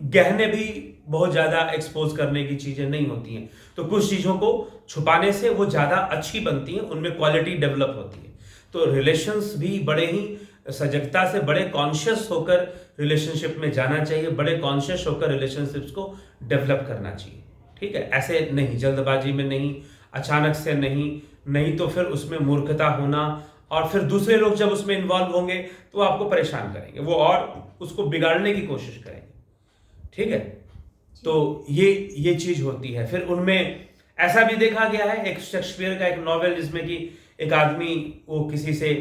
गहने भी बहुत ज्यादा एक्सपोज करने की चीजें नहीं होती हैं। तो कुछ चीजों को छुपाने से वो ज्यादा अच्छी बनती हैं, उनमें क्वालिटी डेवलप होती है। तो रिलेशंस भी बड़े ही सजगता से, बड़े कॉन्शियस होकर रिलेशनशिप में जाना चाहिए, बड़े कॉन्शियस होकर रिलेशनशिप्स को डेवलप करना चाहिए। ठीक है, ऐसे नहीं, जल्दबाजी में नहीं, अचानक से नहीं तो फिर उसमें मूर्खता होना, और फिर दूसरे लोग जब उसमें इन्वॉल्व होंगे तो वो आपको परेशान करेंगे, वो और उसको बिगाड़ने की कोशिश करेंगे। ठीक है, तो ये चीज होती है। फिर उनमें ऐसा भी देखा गया है, एक शेक्सपियर का एक नॉवेल जिसमें कि एक आदमी वो किसी से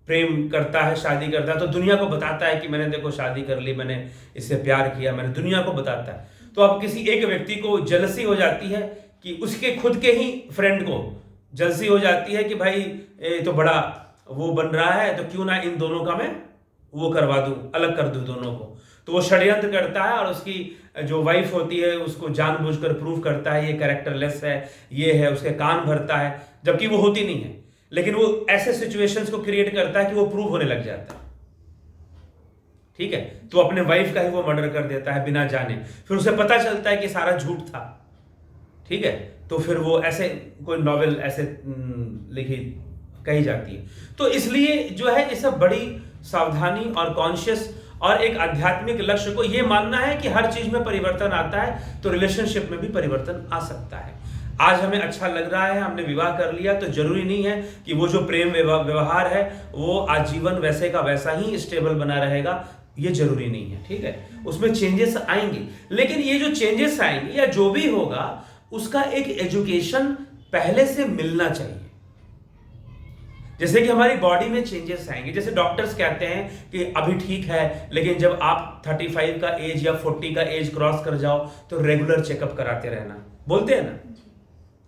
प्रेम करता है, शादी करता है, तो दुनिया को बताता है कि मैंने देखो शादी कर ली, मैंने इससे प्यार किया, मैंने दुनिया को बताता है। तो अब किसी एक व्यक्ति को जलसी हो जाती है कि उसके खुद के ही फ्रेंड को जलसी हो जाती है कि भाई ये तो बड़ा वो बन रहा है, तो क्यों ना इन दोनों का मैं वो करवा दूं, अलग कर दूं दोनों को। तो वो षड्यंत्र करता है और उसकी जो वाइफ होती है उसको जानबूझकर प्रूव करता है ये कैरेक्टरलेस है, ये है, उसके कान भरता है, जबकि वो होती नहीं है। लेकिन वो ऐसे सिचुएशंस को क्रिएट करता है कि वो प्रूव होने लग जाता है। ठीक है, तो अपने वाइफ का ही वो मर्डर कर देता है बिना जाने। फिर उसे पता चलता है कि सारा झूठ था। ठीक है, तो फिर वो ऐसे कोई नॉवेल ऐसे लिखी कही जाती है। तो इसलिए जो है ये सब बड़ी सावधानी और कॉन्शियस और एक आध्यात्मिक लक्ष्य को ये मानना है कि हर चीज में परिवर्तन आता है, तो रिलेशनशिप में भी परिवर्तन आ सकता है। आज हमें अच्छा लग रहा है, हमने विवाह कर लिया, तो जरूरी नहीं है कि वो जो प्रेम व्यवहार है वो आजीवन वैसे का वैसा ही स्टेबल बना रहेगा, ये जरूरी नहीं है। ठीक है, उसमें चेंजेस आएंगे, लेकिन ये जो चेंजेस आएंगे या जो भी होगा उसका एक एजुकेशन पहले से मिलना चाहिए। जैसे कि हमारी बॉडी में चेंजेस आएंगे, जैसे डॉक्टर्स कहते हैं कि अभी ठीक है, लेकिन जब आप 35 का एज या 40 का एज क्रॉस कर जाओ तो रेगुलर चेकअप कराते रहना, बोलते हैं ना।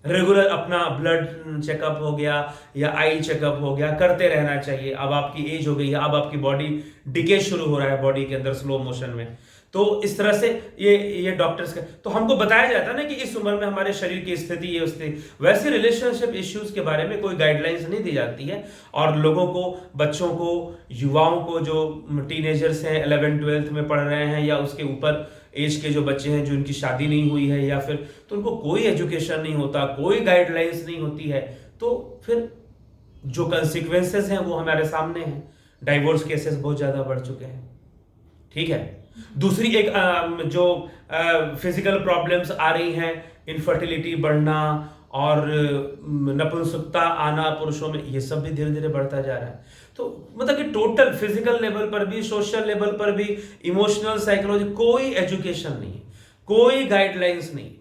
रेगुलर अपना ब्लड चेकअप हो गया या आई चेकअप हो गया, करते रहना चाहिए। अब आपकी एज हो गई है, अब आपकी बॉडी डिके शुरू हो रहा है बॉडी के अंदर स्लो मोशन में। तो इस तरह से ये डॉक्टर्स का, तो हमको बताया जाता है ना कि इस उम्र में हमारे शरीर की स्थिति ये उससे, वैसे रिलेशनशिप इश्यूज के बारे में कोई गाइडलाइंस नहीं दी जाती है। और लोगों को, बच्चों को, युवाओं को, जो टीनेजर्स हैं, 11th-12th में पढ़ रहे हैं या उसके ऊपर एज के जो बच्चे हैं जिनकी शादी नहीं हुई है, या फिर तो उनको कोई एजुकेशन नहीं होता, कोई गाइडलाइंस नहीं होती है, तो फिर जो कंसिक्वेंसेस हैं वो हमारे सामने हैं। डाइवोर्स केसेस बहुत ज्यादा बढ़ चुके हैं। ठीक है, दूसरी एक जो फिजिकल प्रॉब्लम्स आ रही हैं, इनफर्टिलिटी बढ़ना और नपुंसकता आना पुरुषों में, ये सब भी धीरे धीरे बढ़ता जा रहा है। तो मतलब कि टोटल फिजिकल लेवल पर भी, सोशल लेवल पर भी, इमोशनल साइकोलॉजी, कोई एजुकेशन नहीं, कोई गाइडलाइंस नहीं।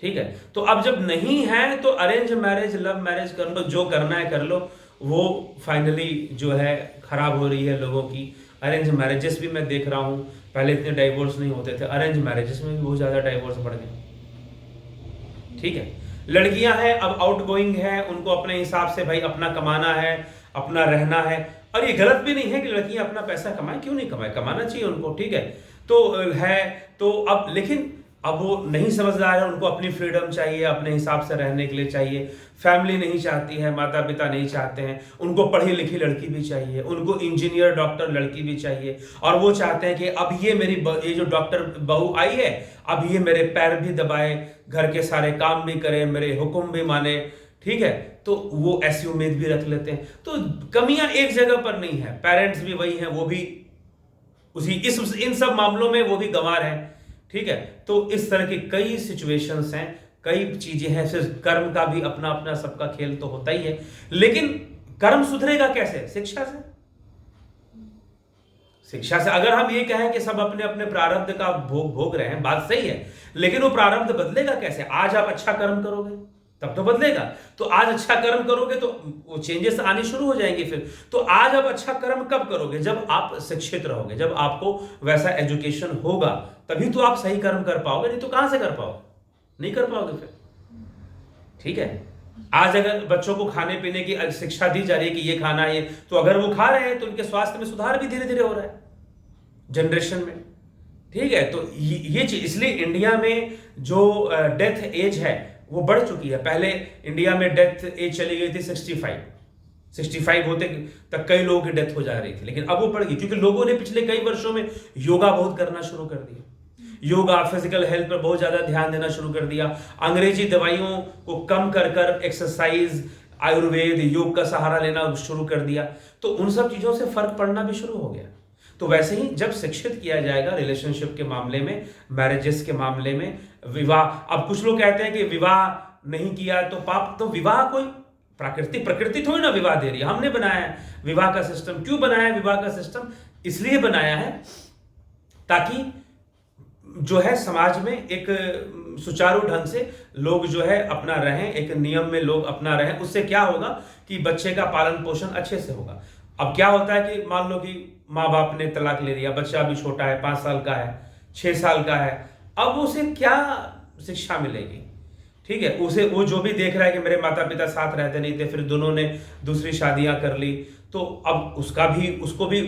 ठीक है, तो अब जब नहीं है तो अरेंज मैरिज, लव मैरिज कर लो, जो करना है कर लो। वो फाइनली जो है खराब हो रही है लोगों की। अरेंज मैरिजेस भी मैं देख रहा हूं, पहले इतने डाइवोर्स नहीं होते थे, अरेंज मैरिजेस में भी बहुत ज्यादा डाइवोर्स बढ़ गए। ठीक है, लड़कियां हैं अब आउटगोइंग है, उनको अपने हिसाब से भाई अपना कमाना है, अपना रहना है। और ये गलत भी नहीं है कि लड़कियां अपना पैसा कमाएं, क्यों नहीं कमाएं, कमाना चाहिए उनको। ठीक है, तो है तो अब, लेकिन अब वो नहीं समझदार है, उनको अपनी फ्रीडम चाहिए, अपने हिसाब से रहने के लिए चाहिए। फैमिली नहीं चाहती है, माता पिता नहीं चाहते हैं, उनको पढ़ी लिखी लड़की भी चाहिए, उनको इंजीनियर डॉक्टर लड़की भी चाहिए। और वो चाहते हैं कि अब ये जो डॉक्टर बहू आई है, अब ये मेरे पैर भी दबाए, घर के सारे काम भी करे, मेरे हुक्म भी माने। ठीक है, तो वो ऐसी उम्मीद भी रख लेते हैं। तो कमियां एक जगह पर नहीं है, पेरेंट्स भी वही हैं, वो भी इन सब मामलों में वो भी गंवार हैं। ठीक है, तो इस तरह की कई सिचुएशंस हैं, कई चीजें हैं। सिर्फ कर्म का भी अपना अपना सबका खेल तो होता ही है, लेकिन कर्म सुधरेगा कैसे? शिक्षा से। शिक्षा से अगर हम ये कहें कि सब अपने अपने प्रारब्ध का भोग रहे हैं, बात सही है, लेकिन वो प्रारब्ध बदलेगा कैसे? आज आप अच्छा कर्म करोगे तब तो बदलेगा। तो आज अच्छा कर्म करोगे तो वो चेंजेस आने शुरू हो जाएंगे फिर। तो आज आप अच्छा कर्म कब करोगे? जब आप शिक्षित रहोगे, जब आपको वैसा एजुकेशन होगा, तभी तो आप सही कर्म कर पाओगे, नहीं तो कहां से कर पाओगे? नहीं कर पाओगे फिर। ठीक है, आज अगर बच्चों को खाने पीने की शिक्षा दी जा रही है कि ये खाना है, तो अगर वो खा रहे हैं तो उनके स्वास्थ्य में सुधार भी धीरे धीरे हो रहा है जनरेशन में। ठीक है, तो ये चीज, इसलिए इंडिया में जो डेथ एज है वो बढ़ चुकी है। पहले इंडिया में डेथ एज चली गई थी 65 होते तक कई लोगों की डेथ हो जा रही थी, लेकिन अब वो बढ़ गई क्योंकि लोगों ने पिछले कई वर्षों में योगा बहुत करना शुरू कर दिया। योगा, फिजिकल हेल्थ पर बहुत ज्यादा ध्यान देना शुरू कर दिया। अंग्रेजी दवाइयों को कम कर कर एक्सरसाइज, आयुर्वेद, योग का सहारा लेना शुरू कर दिया। तो उन सब चीजों से फर्क पड़ना भी शुरू हो गया। तो वैसे ही जब शिक्षित किया जाएगा रिलेशनशिप के मामले में, मैरिजेस के मामले में, विवाह, अब कुछ लोग कहते हैं कि विवाह नहीं किया तो पाप। तो विवाह कोई प्रकृति थोड़ी ना विवाह दे रही है, हमने बनाया है विवाह का सिस्टम। क्यों बनाया है विवाह का सिस्टम? इसलिए बनाया है ताकि जो है समाज में एक सुचारू ढंग से लोग जो है अपना रहें, एक नियम में लोग अपना रहें। उससे क्या होगा कि बच्चे का पालन पोषण अच्छे से होगा। अब क्या होता है कि मान लो कि माँ बाप ने तलाक ले लिया, बच्चा अभी छोटा है, 5 साल का है, 6 साल का है, अब उसे क्या शिक्षा मिलेगी? ठीक है, उसे वो जो भी देख रहा है कि मेरे माता पिता साथ रहते नहीं थे, फिर दोनों ने दूसरी शादियां कर ली, तो अब उसको भी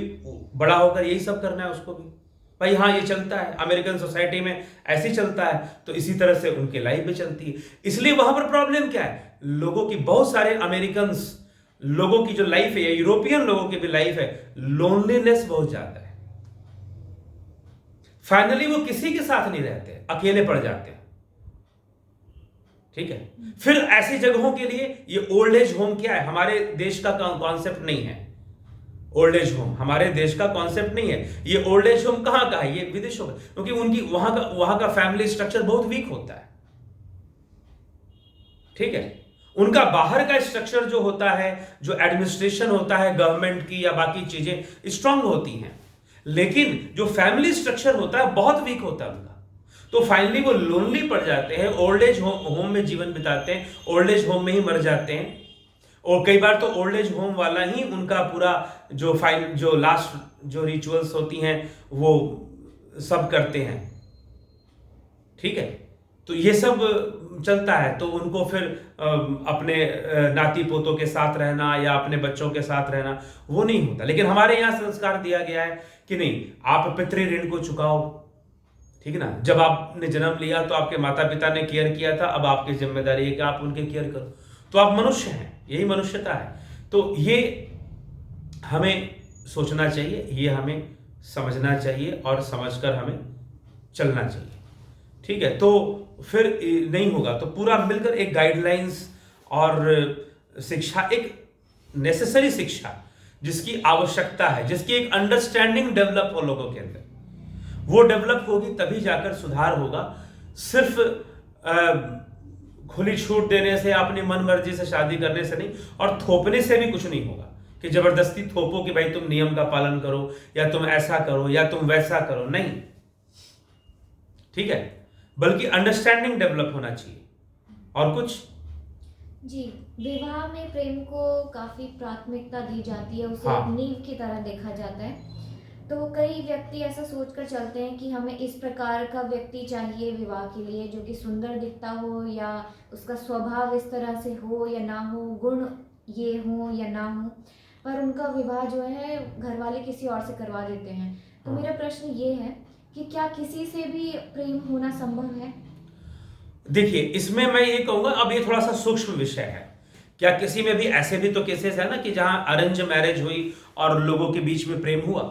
बड़ा होकर यही सब करना है उसको भी। भाई हाँ, ये चलता है अमेरिकन सोसाइटी में, ऐसे ही चलता है, तो इसी तरह से उनकी लाइफ भी चलती है। इसलिए वहां पर प्रॉब्लम क्या है, लोगों की, बहुत सारे अमेरिकन लोगों की जो लाइफ है, या यूरोपियन लोगों की भी लाइफ है, लोनलीनेस बहुत ज्यादा है। फाइनली वो किसी के साथ नहीं रहते, अकेले पड़ जाते हैं। ठीक है, फिर ऐसी जगहों के लिए ये ओल्ड एज होम क्या है, हमारे देश का कॉन्सेप्ट नहीं है। ओल्ड एज होम हमारे देश का कॉन्सेप्ट नहीं है। ये ओल्ड एज होम कहां का है? ये विदेशों का, क्योंकि उनकी वहां का फैमिली स्ट्रक्चर बहुत वीक होता है। ठीक है, उनका बाहर का स्ट्रक्चर जो होता है, जो एडमिनिस्ट्रेशन होता है गवर्नमेंट की या बाकी चीजें स्ट्रांग होती हैं, लेकिन जो फैमिली स्ट्रक्चर होता है बहुत वीक होता है उनका। तो फाइनली वो लोनली पड़ जाते हैं, ओल्ड एज होम में जीवन बिताते हैं, ओल्ड एज होम में ही मर जाते हैं। और कई बार तो ओल्ड एज होम वाला ही उनका पूरा जो लास्ट जो रिचुअल्स होती हैं वो सब करते हैं। ठीक है, तो ये सब चलता है। तो उनको फिर अपने नाती पोतों के साथ रहना या अपने बच्चों के साथ रहना वो नहीं होता। लेकिन हमारे यहाँ संस्कार दिया गया है कि नहीं, आप पितृ ऋण को चुकाओ। ठीक है ना, जब आपने जन्म लिया तो आपके माता पिता ने केयर किया था, अब आपकी जिम्मेदारी है कि आप उनके केयर करो। तो आप मनुष्य हैं, यही मनुष्यता है। तो ये हमें सोचना चाहिए, ये हमें समझना चाहिए और समझकर हमें चलना चाहिए। ठीक है, तो फिर नहीं होगा तो पूरा मिलकर एक गाइडलाइंस और शिक्षा, एक नेसेसरी शिक्षा जिसकी आवश्यकता है, जिसकी एक अंडरस्टैंडिंग डेवलप हो लोगों के अंदर, वो डेवलप होगी तभी जाकर सुधार होगा। सिर्फ खुली छूट देने से, अपनी मन मर्जी से शादी करने से नहीं, और थोपने से भी कुछ नहीं होगा कि जबरदस्ती थोपो कि भाई तुम नियम का पालन करो या तुम ऐसा करो या तुम वैसा करो, नहीं। ठीक है, बल्कि अंडरस्टैंडिंग डेवलप होना चाहिए। और कुछ जी, विवाह में प्रेम को काफ़ी प्राथमिकता दी जाती है, उसे हाँ। एक नींव की तरह देखा जाता है। तो कई व्यक्ति ऐसा सोचकर चलते हैं कि हमें इस प्रकार का व्यक्ति चाहिए विवाह के लिए, जो कि सुंदर दिखता हो या उसका स्वभाव इस तरह से हो या ना हो, गुण ये हो या ना हो, पर उनका विवाह जो है घर वाले किसी और से करवा देते हैं। तो हाँ। मेरा प्रश्न ये है कि क्या किसी से भी प्रेम होना संभव है? देखिए, इसमें मैं ये कहूंगा, अब ये थोड़ा सा सूक्ष्म विषय है। क्या किसी में भी ऐसे भी तो केसेस है ना कि जहां अरेंज मैरिज हुई और लोगों के बीच में प्रेम हुआ।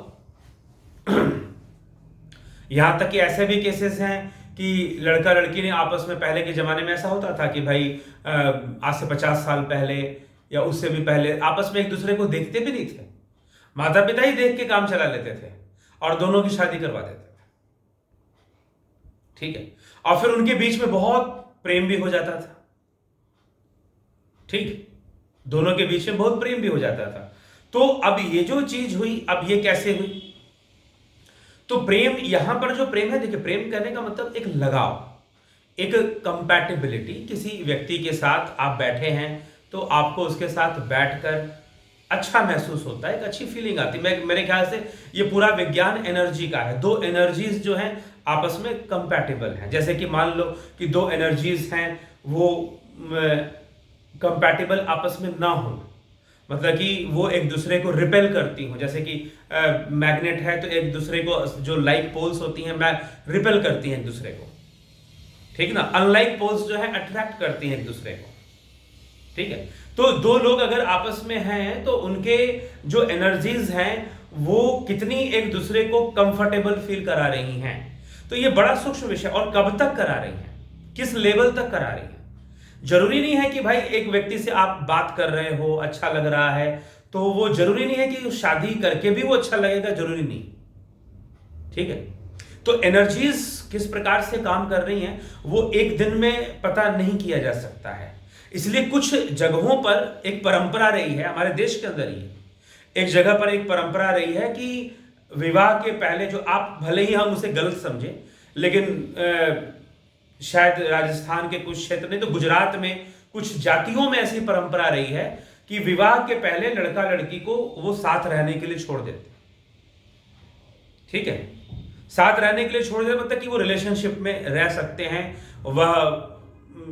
यहां तक कि ऐसे भी केसेस हैं कि लड़का लड़की ने आपस में, पहले के जमाने में ऐसा होता था कि भाई आज से 50 साल पहले या उससे भी पहले आपस में एक दूसरे को देखते भी नहीं थे, माता पिता ही देख के काम चला लेते थे और दोनों की शादी करवा देते थे। ठीक है, और फिर उनके बीच में बहुत प्रेम भी हो जाता था। ठीक, दोनों के बीच में बहुत प्रेम भी हो जाता था। तो अब ये जो चीज हुई, अब ये कैसे हुई? तो प्रेम, यहां पर जो प्रेम है, देखिए, प्रेम करने का मतलब एक लगाव, एक कंपैटिबिलिटी, किसी व्यक्ति के साथ आप बैठे हैं तो आपको उसके साथ बैठकर अच्छा महसूस होता है, एक अच्छी फीलिंग आती है। मेरे ख्याल से ये पूरा विज्ञान एनर्जी का है। दो एनर्जीज जो हैं आपस में कंपैटिबल हैं। जैसे कि मान लो कि दो एनर्जीज हैं, वो कंपैटिबल आपस में ना हो, मतलब कि वो एक दूसरे को रिपेल करती हो। जैसे कि मैग्नेट है तो एक दूसरे को, जो लाइक पोल्स होती हैं रिपेल करती हैं एक दूसरे को, ठीक ना। अनलाइक पोल्स जो है अट्रैक्ट करती हैं एक दूसरे को, ठीक है। तो दो लोग अगर आपस में हैं तो उनके जो एनर्जीज हैं वो कितनी एक दूसरे को कंफर्टेबल फील करा रही हैं। तो ये बड़ा सूक्ष्म विषय। और कब तक करा रही हैं, किस लेवल तक करा रही हैं। जरूरी नहीं है कि भाई एक व्यक्ति से आप बात कर रहे हो, अच्छा लग रहा है, तो वो जरूरी नहीं है कि शादी करके भी वो अच्छा लगेगा, जरूरी नहीं, ठीक है। तो एनर्जीज किस प्रकार से काम कर रही हैं वो एक दिन में पता नहीं किया जा सकता है। इसलिए कुछ जगहों पर एक परंपरा रही है, हमारे देश के अंदर ही एक जगह पर एक परंपरा रही है कि विवाह के पहले, जो आप भले ही हम उसे गलत समझे, लेकिन शायद राजस्थान के कुछ क्षेत्र में, तो गुजरात में कुछ जातियों में ऐसी परंपरा रही है कि विवाह के पहले लड़का लड़की को वो साथ रहने के लिए छोड़ देते, ठीक है। साथ रहने के लिए छोड़ देते मतलब कि वो रिलेशनशिप में रह सकते हैं, वह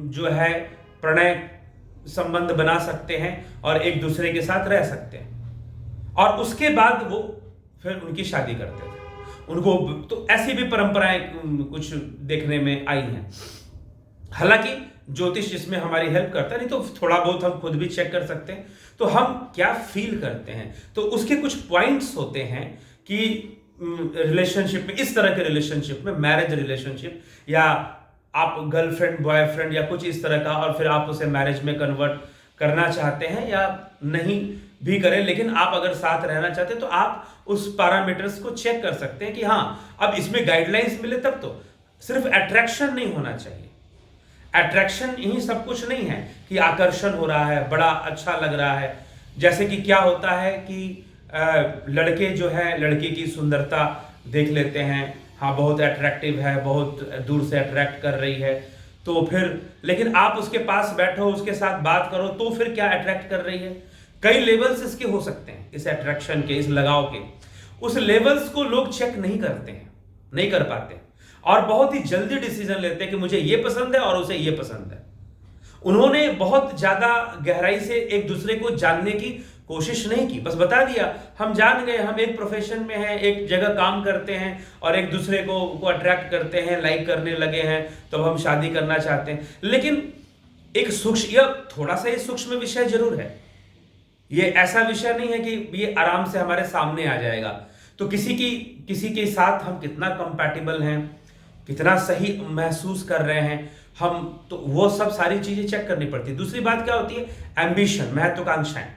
जो है प्रणय संबंध बना सकते हैं और एक दूसरे के साथ रह सकते हैं, और उसके बाद वो फिर उनकी शादी करते थे उनको। तो ऐसी भी परंपराएं कुछ देखने में आई हैं। हालांकि ज्योतिष इसमें हमारी हेल्प करता है, नहीं तो थोड़ा बहुत हम खुद भी चेक कर सकते हैं। तो हम क्या फील करते हैं, तो उसके कुछ पॉइंट्स होते हैं कि रिलेशनशिप में, इस तरह के रिलेशनशिप में, मैरिज रिलेशनशिप या आप गर्लफ्रेंड बॉयफ्रेंड या कुछ इस तरह का, और फिर आप उसे मैरिज में कन्वर्ट करना चाहते हैं या नहीं भी करें, लेकिन आप अगर साथ रहना चाहते हैं तो आप उस पैरामीटर्स को चेक कर सकते हैं कि हाँ, अब इसमें गाइडलाइंस मिले तब तो। सिर्फ अट्रैक्शन नहीं होना चाहिए, अट्रैक्शन ही सब कुछ नहीं है कि आकर्षण हो रहा है, बड़ा अच्छा लग रहा है। जैसे कि क्या होता है कि लड़के जो है लड़की की सुंदरता देख लेते हैं, हाँ बहुत अट्रैक्टिव है, बहुत दूर से अट्रैक्ट कर रही है, तो फिर लेकिन आप उसके पास बैठो, उसके साथ बात करो, तो फिर क्या अट्रैक्ट कर रही है। कई लेवल्स इसके हो सकते हैं, इस अट्रैक्शन के, इस लगाव के। उस लेवल्स को लोग चेक नहीं करते हैं, नहीं कर पाते, और बहुत ही जल्दी डिसीजन लेते हैं कि मुझे ये पसंद है और उसे ये पसंद है। उन्होंने बहुत ज्यादा गहराई से एक दूसरे को जानने की कोशिश नहीं की, बस बता दिया हम जान गए, हम एक प्रोफेशन में हैं, एक जगह काम करते हैं और एक दूसरे को अट्रैक्ट करते हैं, लाइक करने लगे हैं, तो हम शादी करना चाहते हैं। लेकिन एक सूक्ष्म, यह थोड़ा सा ये सूक्ष्म विषय जरूर है, ये ऐसा विषय नहीं है कि ये आराम से हमारे सामने आ जाएगा। तो किसी के साथ हम कितना कंपैटिबल हैं, कितना सही महसूस कर रहे हैं हम, तो वो सब सारी चीजें चेक करनी पड़ती है। दूसरी बात क्या होती है, एम्बिशन, महत्वाकांक्षाएं।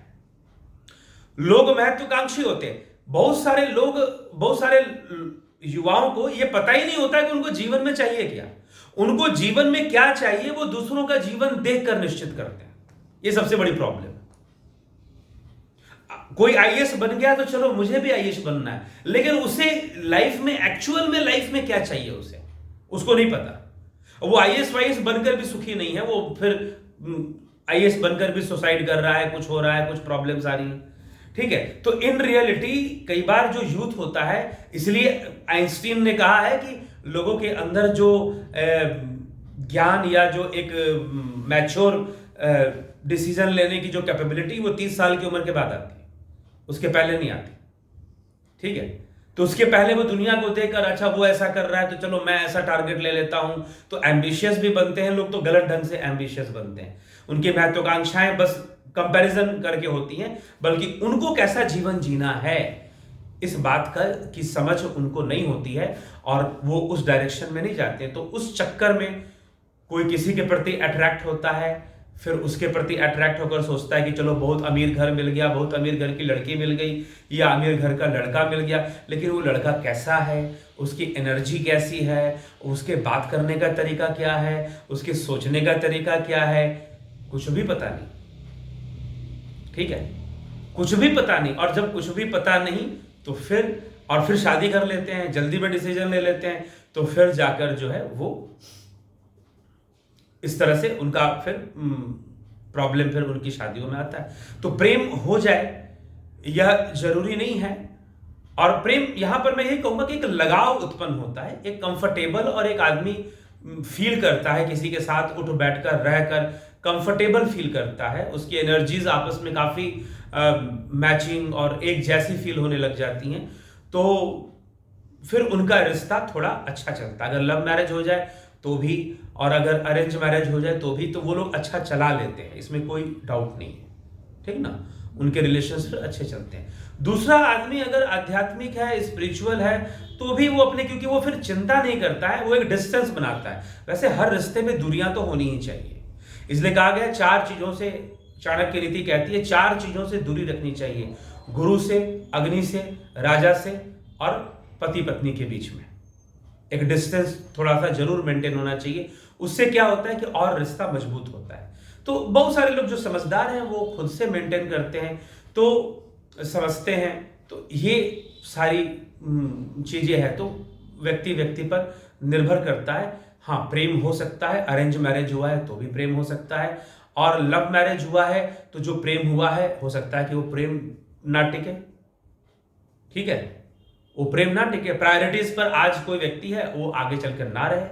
लोग महत्वाकांक्षी होते हैं। बहुत सारे युवाओं को ये पता ही नहीं होता है कि उनको जीवन में चाहिए क्या। उनको जीवन में क्या चाहिए वो दूसरों का जीवन देखकर निश्चित करते हैं। ये सबसे बड़ी प्रॉब्लम है। कोई आईएएस बन गया तो चलो मुझे भी आईएएस बनना है, लेकिन उसे लाइफ में, एक्चुअल में लाइफ में क्या चाहिए उसे, उसको नहीं पता। वो आईएएस वाईएएस बनकर भी सुखी नहीं है, वो फिर आईएएस बनकर भी सुसाइड कर रहा है, कुछ हो रहा है, कुछ प्रॉब्लम्स आ रही हैं, ठीक है। तो इन रियलिटी कई बार जो यूथ होता है, इसलिए आइंस्टीन ने कहा है कि लोगों के अंदर जो ज्ञान या जो एक मैच्योर डिसीजन लेने की जो कैपेबिलिटी, वो 30 साल की उम्र के बाद आती है, उसके पहले नहीं आती, ठीक है। तो उसके पहले वो दुनिया को देखकर, अच्छा वो ऐसा कर रहा है तो चलो मैं ऐसा टारगेट ले लेता हूं, तो एम्बिशियस भी बनते हैं लोग, तो गलत ढंग से एम्बिशियस बनते हैं। उनकी महत्वाकांक्षाएं बस कंपैरिजन करके होती हैं, बल्कि उनको कैसा जीवन जीना है इस बात की समझ उनको नहीं होती है, और वो उस डायरेक्शन में नहीं जाते। तो उस चक्कर में कोई किसी के प्रति अट्रैक्ट होता है, फिर उसके प्रति अट्रैक्ट होकर सोचता है कि चलो बहुत अमीर घर मिल गया, बहुत अमीर घर की लड़की मिल गई, या अमीर घर का लड़का मिल गया, लेकिन वो लड़का कैसा है, उसकी एनर्जी कैसी है, उसके बात करने का तरीका क्या है, उसके सोचने का तरीका क्या है, कुछ भी पता नहीं, ठीक है, कुछ भी पता नहीं। और जब कुछ भी पता नहीं तो फिर शादी कर लेते हैं, जल्दी में डिसीजन ले लेते हैं, तो फिर जाकर जो है वो इस तरह से उनका फिर प्रॉब्लम फिर उनकी शादियों में आता है। तो प्रेम हो जाए यह जरूरी नहीं है। और प्रेम यहां पर मैं यही कहूंगा कि एक लगाव उत्पन्न होता है, एक कंफर्टेबल, और एक आदमी फील करता है किसी के साथ उठ बैठकर रहकर कंफर्टेबल फील करता है, उसकी एनर्जीज आपस में काफी मैचिंग और एक जैसी फील होने लग जाती हैं, तो फिर उनका रिश्ता थोड़ा अच्छा चलता है। अगर लव मैरिज हो जाए तो भी, और अगर अरेंज मैरिज हो जाए तो भी, तो वो लोग अच्छा चला लेते हैं, इसमें कोई डाउट नहीं है, ठीक ना, उनके रिलेशंस अच्छे चलते हैं। दूसरा आदमी अगर आध्यात्मिक है, स्पिरिचुअल है, तो भी वो अपने, क्योंकि वो फिर चिंता नहीं करता है, वो एक डिस्टेंस बनाता है। वैसे हर रिश्ते में दूरियां तो होनी ही चाहिए, इसलिए कहा गया 4 चीजों से, चाणक्य नीति कहती है 4 चीजों से दूरी रखनी चाहिए, गुरु से, अग्नि से, राजा से और पति पत्नी के बीच में एक डिस्टेंस थोड़ा सा जरूर मेंटेन होना चाहिए। उससे क्या होता है कि और रिश्ता मजबूत होता है। तो बहुत सारे लोग जो समझदार हैं वो खुद से मेंटेन करते हैं, तो समझते हैं, तो ये सारी चीजें हैं, तो व्यक्ति व्यक्ति पर निर्भर करता है। हाँ, प्रेम हो सकता है, अरेंज मैरिज हुआ है तो भी प्रेम हो सकता है, और लव मैरिज हुआ है तो जो प्रेम हुआ है हो सकता है कि वो प्रेम ना टिके, ठीक है, वो प्रेम ना टिके, प्रायोरिटीज पर आज कोई व्यक्ति है वो आगे चलकर ना रहे।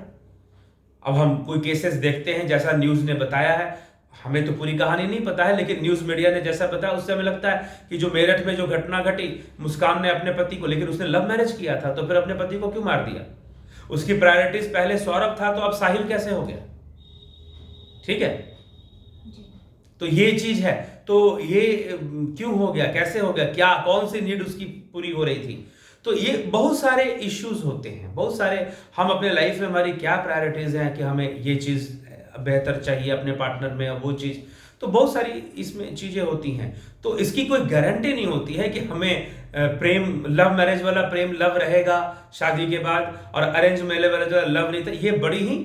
अब हम कोई केसेस देखते हैं, जैसा न्यूज ने बताया है, हमें तो पूरी कहानी नहीं पता है, लेकिन न्यूज मीडिया ने जैसा बताया उससे हमें लगता है कि जो मेरठ में जो घटना घटी, मुस्कान ने अपने पति को, लेकिन उसने लव मैरिज किया था, तो फिर अपने पति को क्यों मार दिया? उसकी प्रायोरिटीज पहले सौरभ था, तो अब साहिल कैसे हो गया? ठीक है, तो ये चीज है, तो ये क्यों हो गया, कैसे हो गया, क्या कौन सी नीड उसकी पूरी हो रही थी? तो ये बहुत सारे इश्यूज होते हैं, बहुत सारे, हम अपने लाइफ में हमारी क्या प्रायोरिटीज हैं कि हमें ये चीज बेहतर चाहिए अपने पार्टनर में, वो चीज, तो बहुत सारी इसमें चीजें होती हैं। तो इसकी कोई गारंटी नहीं होती है कि हमें प्रेम, लव मैरिज वाला प्रेम लव रहेगा शादी के बाद, और अरेंज मैरिज वाला जो लव नहीं था, ये बड़ी ही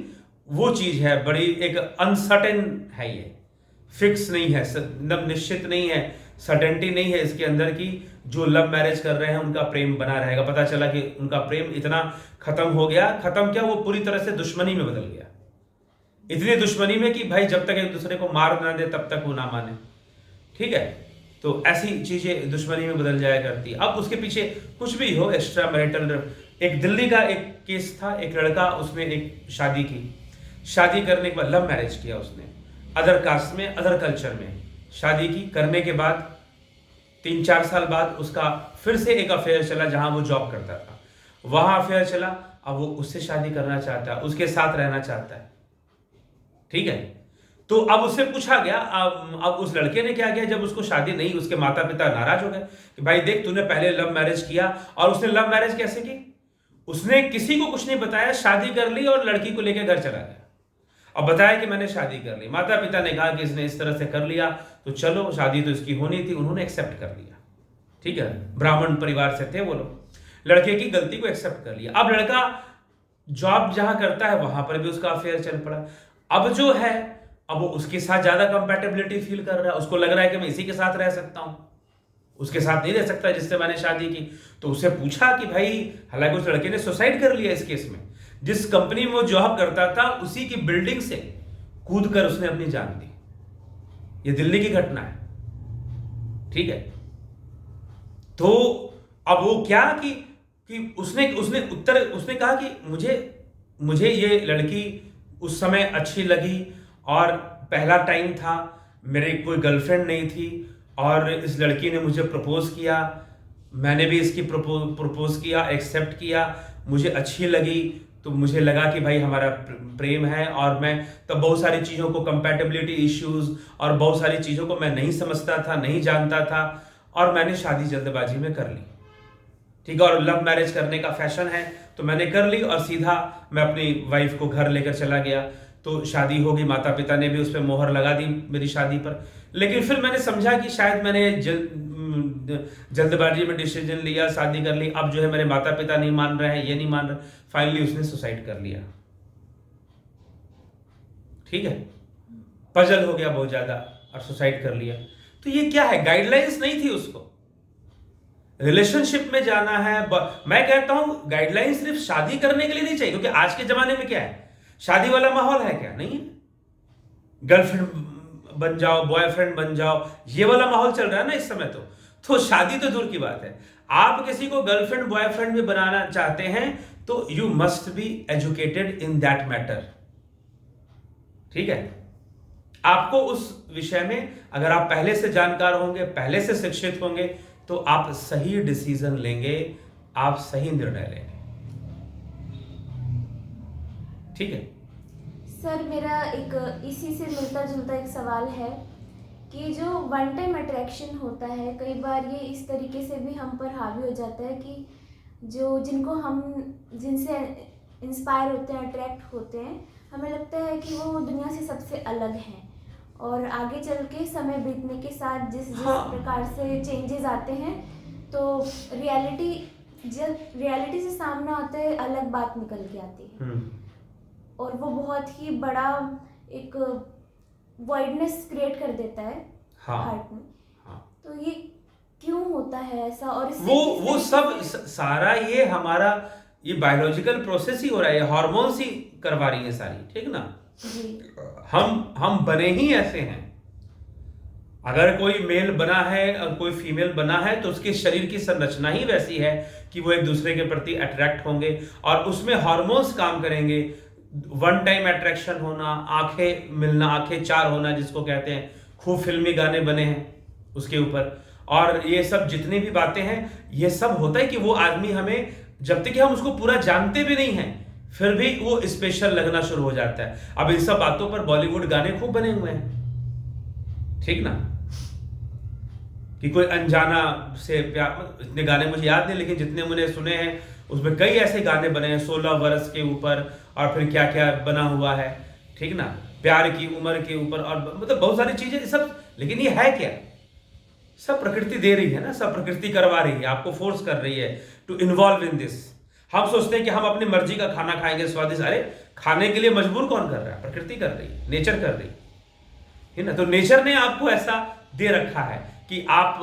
वो चीज है, बड़ी एक अनसर्टेन है, ये फिक्स नहीं है, निश्चित नहीं है, सर्टेनिटी नहीं है इसके अंदर की जो लव मैरिज कर रहे हैं उनका प्रेम बना रहेगा। पता चला कि उनका प्रेम इतना खत्म हो गया, खत्म क्या, वो पूरी तरह से दुश्मनी में बदल गया, इतनी दुश्मनी में कि भाई जब तक एक दूसरे को मार ना दे तब तक वो ना माने, ठीक है। तो ऐसी चीजें दुश्मनी में बदल जाया करती है। अब उसके पीछे कुछ भी हो, एक्स्ट्रा मैरिटल, एक दिल्ली का एक केस था, एक लड़का, उसने एक शादी की, शादी करने के बाद लव मैरिज किया उसने, अदर कास्ट में, अदर कल्चर में शादी की, करने के बाद 3-4 साल बाद उसका फिर से एक अफेयर चला, जहां वो जॉब करता था वहां अफेयर चला, अब वो उससे शादी करना चाहता है, उसके साथ रहना चाहता है, ठीक है। तो अब उससे पूछा गया, अब उस लड़के ने क्या किया, जब उसको शादी नहीं, उसके माता पिता नाराज हो गए कि भाई देख, तूने पहले लव मैरिज किया, और उसने लव मैरिज कैसे की, उसने किसी को कुछ नहीं बताया, शादी कर ली और लड़की को लेकर घर चला गया। अब बताया कि मैंने शादी कर ली, माता पिता ने कहा कि इसने इस तरह से कर लिया, तो चलो, शादी तो इसकी होनी थी, उन्होंने एक्सेप्ट कर लिया, ठीक है, ब्राह्मण परिवार से थे वो लोग, लड़के की गलती को एक्सेप्ट कर लिया। अब लड़का जॉब जहां करता है वहां पर भी उसका अफेयर चल पड़ा। अब जो है, अब वो उसके साथ ज्यादा कंपैटिबिलिटी फील कर रहा है, उसको लग रहा है कि मैं इसी के साथ रह सकता हूं, उसके साथ नहीं रह सकता जिससे मैंने शादी की। तो उससे पूछा कि भाई, हालांकि उस लड़के ने सुसाइड कर लिया इस केस में, जिस कंपनी में वो जॉब करता था उसी की बिल्डिंग से कूद कर उसने अपनी जान दी। ये दिल्ली की घटना है, ठीक है। तो अब वो क्या कि उसने कहा कि मुझे ये लड़की उस समय अच्छी लगी, और पहला टाइम था, मेरी कोई गर्लफ्रेंड नहीं थी, और इस लड़की ने मुझे प्रपोज किया, मैंने भी इसकी प्रपोज किया, एक्सेप्ट किया, मुझे अच्छी लगी, तो मुझे लगा कि भाई हमारा प्रेम है। और मैं तब बहुत सारी चीज़ों को, कंपैटिबिलिटी इश्यूज और बहुत सारी चीज़ों को मैं नहीं समझता था, नहीं जानता था, और मैंने शादी जल्दबाजी में कर ली, ठीक है। और लव मैरिज करने का फैशन है तो मैंने कर ली, और सीधा मैं अपनी वाइफ को घर लेकर चला गया, तो शादी हो गई, माता पिता ने भी उस पर मोहर लगा दी मेरी शादी पर। लेकिन फिर मैंने समझा कि शायद मैंने जल्दबाजी में डिसीजन लिया, शादी कर ली, अब जो है मेरे माता पिता नहीं मान रहे हैं, ये नहीं मान रहे, फाइनली उसने सुसाइड कर लिया, ठीक है, पजल हो गया बहुत ज्यादा और सुसाइड कर लिया। तो ये क्या है, गाइडलाइंस नहीं थी उसको, रिलेशनशिप में जाना है। मैं कहता हूं गाइडलाइंस सिर्फ शादी करने के लिए नहीं चाहिए, क्योंकि आज के जमाने में क्या है, शादी वाला माहौल है क्या, नहीं है, गर्लफ्रेंड बन जाओ, बॉयफ्रेंड बन जाओ, ये वाला माहौल चल रहा है ना इस समय। तो शादी तो दूर की बात है, आप किसी को गर्लफ्रेंड बॉयफ्रेंड भी बनाना चाहते हैं तो you must be educated in that matter. ठीक है, आपको उस विषय में अगर आप पहले से जानकार होंगे, पहले से शिक्षित होंगे, तो आप सही डिसीजन लेंगे, आप सही निर्णय लेंगे। ठीक है सर, मेरा एक इसी से मिलता जुलता एक सवाल है कि जो वन टाइम अट्रैक्शन होता है, कई बार ये इस तरीके से भी हम पर हावी हो जाता है कि जिनसे इंस्पायर होते हैं, अट्रैक्ट होते हैं, हमें लगता है कि वो दुनिया से सबसे अलग हैं, और आगे चल के समय बीतने के साथ जिस प्रकार से चेंजेस आते हैं, तो जब रियलिटी से सामना आता है, अलग बात निकल के आती है, और वो बहुत ही बड़ा एक वॉइडनेस क्रिएट कर देता है हार्ट में। तो ये क्यों होता है ऐसा, और इससे वो सब सारा ये हमारा ये बायोलॉजिकल प्रोसेस ही हो रहा है, ये हार्मोन्स ही करवा रही है सारी। ठीक ना जी। हम बने ही ऐसे हैं। अगर कोई मेल बना है और कोई फीमेल बना है तो उसके शरीर की संरचना ही वैसी है कि वो एक दूसरे के प्रति अट्रैक्ट होंगे, और उसमें हार्मोन्स काम करेंगे। वन टाइम अट्रैक्शन होना, आंखें मिलना, आंखें चार होना जिसको कहते हैं, खूब फिल्मी गाने बने हैं उसके ऊपर, और ये सब जितनी भी बातें हैं, ये सब होता है कि वो आदमी हमें, जब तक कि हम उसको पूरा जानते भी नहीं हैं, फिर भी वो स्पेशल लगना शुरू हो जाता है। अब इन सब बातों पर बॉलीवुड गाने खूब बने हुए हैं। ठीक ना, कि कोई अनजाना से प्यार, इतने गाने मुझे याद नहीं, लेकिन जितने मैंने सुने हैं उसमें कई ऐसे गाने बने हैं, 16 वर्ष के ऊपर, और फिर क्या क्या बना हुआ है। ठीक ना, प्यार की उम्र के ऊपर, और मतलब बहुत सारी चीजें सब। लेकिन ये है क्या, सब प्रकृति दे रही है ना, सब प्रकृति करवा रही है, आपको फोर्स कर रही है टू इन्वॉल्व इन दिस। हम सोचते हैं कि हम अपनी मर्जी का खाना खाएंगे स्वादिष्ट, अरे खाने के लिए मजबूर कौन कर रहा है? प्रकृति कर रही है, नेचर कर रही है ना। तो नेचर ने आपको ऐसा दे रखा है कि आप,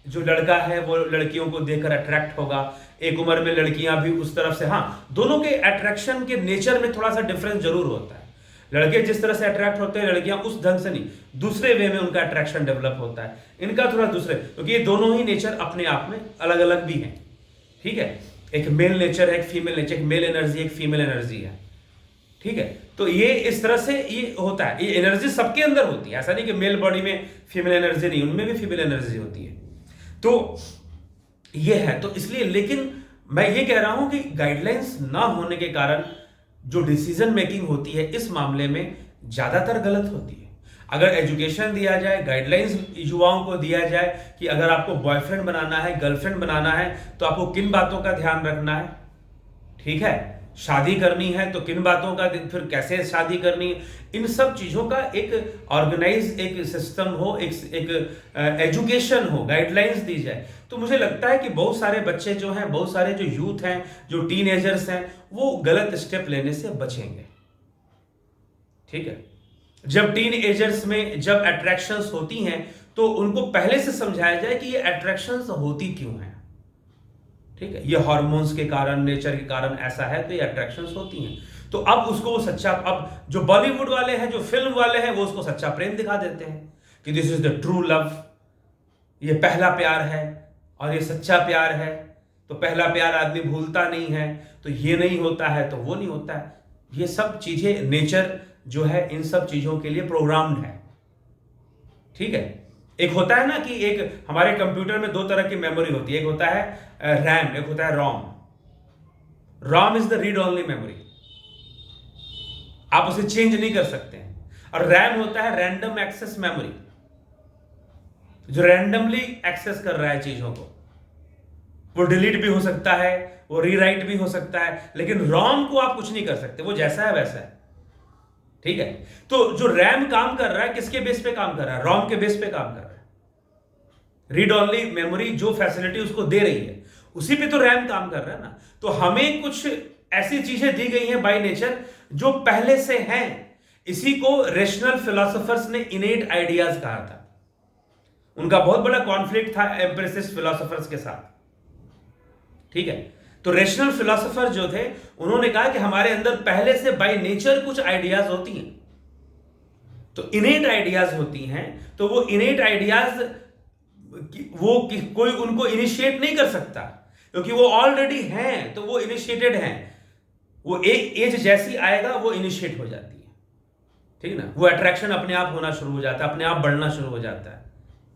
जो लड़का है वो लड़कियों को देखकर अट्रैक्ट होगा, एक उम्र में लड़कियां भी उस तरफ से। हाँ, दोनों के अट्रैक्शन के नेचर में थोड़ा सा डिफरेंस जरूर होता है। लड़के जिस तरह से अट्रैक्ट होते हैं, लड़कियां उस ढंग से नहीं, दूसरे वे में उनका अट्रैक्शन डेवलप होता है। इनका थोड़ा दूसरे, क्योंकि ये दोनों ही नेचर अपने आप में अलग अलग भी हैं। ठीक है, एक मेल नेचर है, एक फीमेल नेचर, एक मेल एनर्जी, एक फीमेल एनर्जी है। ठीक है, तो ये इस तरह से ये होता है। ये एनर्जी सबके अंदर होती है, ऐसा नहीं कि मेल बॉडी में फीमेल एनर्जी नहीं, उनमें भी फीमेल एनर्जी होती है। तो ये है, तो इसलिए, लेकिन मैं ये कह रहा हूं कि गाइडलाइंस ना होने के कारण जो डिसीजन मेकिंग होती है इस मामले में ज्यादातर गलत होती है। अगर एजुकेशन दिया जाए, गाइडलाइंस युवाओं को दिया जाए कि अगर आपको बॉयफ्रेंड बनाना है, गर्लफ्रेंड बनाना है, तो आपको किन बातों का ध्यान रखना है। ठीक है, शादी करनी है तो किन बातों का, फिर कैसे शादी करनी है, इन सब चीजों का एक ऑर्गेनाइज एक सिस्टम हो, एक एजुकेशन हो, गाइडलाइंस दी जाए, तो मुझे लगता है कि बहुत सारे बच्चे जो हैं, बहुत सारे जो यूथ हैं, जो टीनेजर्स हैं, वो गलत स्टेप लेने से बचेंगे। ठीक है, जब टीन एजर्स में जब अट्रैक्शंस होती हैं तो उनको पहले से समझाया जाए कि ये अट्रैक्शंस होती क्यों हैं। ठीक है, ये हार्मोन्स के कारण, नेचर के कारण ऐसा है, तो ये अट्रैक्शंस होती हैं। तो अब उसको वो सच्चा, अब जो बॉलीवुड वाले हैं, जो फिल्म वाले हैं, वो उसको सच्चा प्रेम दिखा देते हैं कि this is the true love, ये पहला प्यार है और ये सच्चा प्यार है। तो पहला प्यार आदमी भूलता नहीं है, तो ये नहीं होता है तो वो नहीं होता है। ये सब चीजें, नेचर जो है इन सब चीजों के लिए प्रोग्राम्ड है। ठीक है, एक होता है ना कि एक हमारे कंप्यूटर में दो तरह की मेमोरी होती है, एक होता है रैम, एक होता है ROM. ROM is the read only memory, आप उसे चेंज नहीं कर सकते हैं। और रैम होता है रैंडम एक्सेस मेमोरी, जो रैंडमली एक्सेस कर रहा है चीजों को। वो डिलीट भी हो सकता है, वो रीराइट भी हो सकता है, लेकिन रोम को आप कुछ नहीं कर सकते, वो जैसा है वैसा है। ठीक है, तो जो रैम काम कर रहा है किसके बेस पे काम कर रहा है? रोम के बेस पे काम कर रहा है। रीड ओनली मेमोरी जो फैसिलिटी उसको दे रही है, उसी पे तो रैम काम कर रहा है ना। तो हमें कुछ ऐसी चीजें दी गई हैं बाय नेचर जो पहले से हैं। इसी को रेशनल फिलोसोफर्स ने इनेट आइडियाज कहा था। उनका बहुत बड़ा कॉन्फ्लिक्ट था एम्पिरिसिस्ट फिलोसोफर्स के साथ। ठीक है, तो रेशनल फिलोसोफर जो थे, उन्होंने कहा कि हमारे अंदर पहले से बाय नेचर कुछ आइडियाज होती हैं। तो इनेट आइडियाज होती हैं, तो वो इनेट आइडियाज कोई उनको इनिशिएट नहीं कर सकता, क्योंकि वो ऑलरेडी हैं, तो वो इनिशिएटेड हैं। वो एक एज जैसी आएगा वो इनिशिएट हो जाती है, ठीक है ना। वो अट्रैक्शन अपने आप होना शुरू हो जाता है, अपने आप बढ़ना शुरू हो जाता है,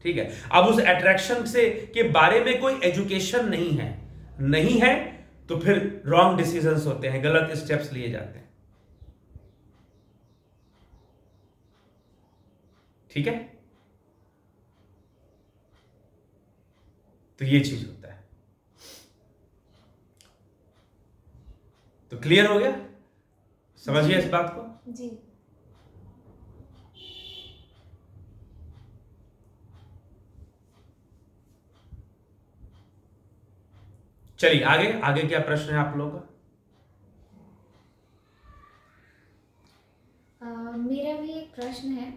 ठीक है। अब उस अट्रैक्शन से के बारे में कोई एजुकेशन नहीं है तो फिर रॉन्ग डिसीजंस होते हैं, गलत स्टेप्स लिए जाते हैं, ठीक है। तो ये चीज होता है। तो क्लियर हो गया, समझिए इस बात को जी। चलिए आगे क्या प्रश्न है आप लोगों का? मेरा भी एक प्रश्न है।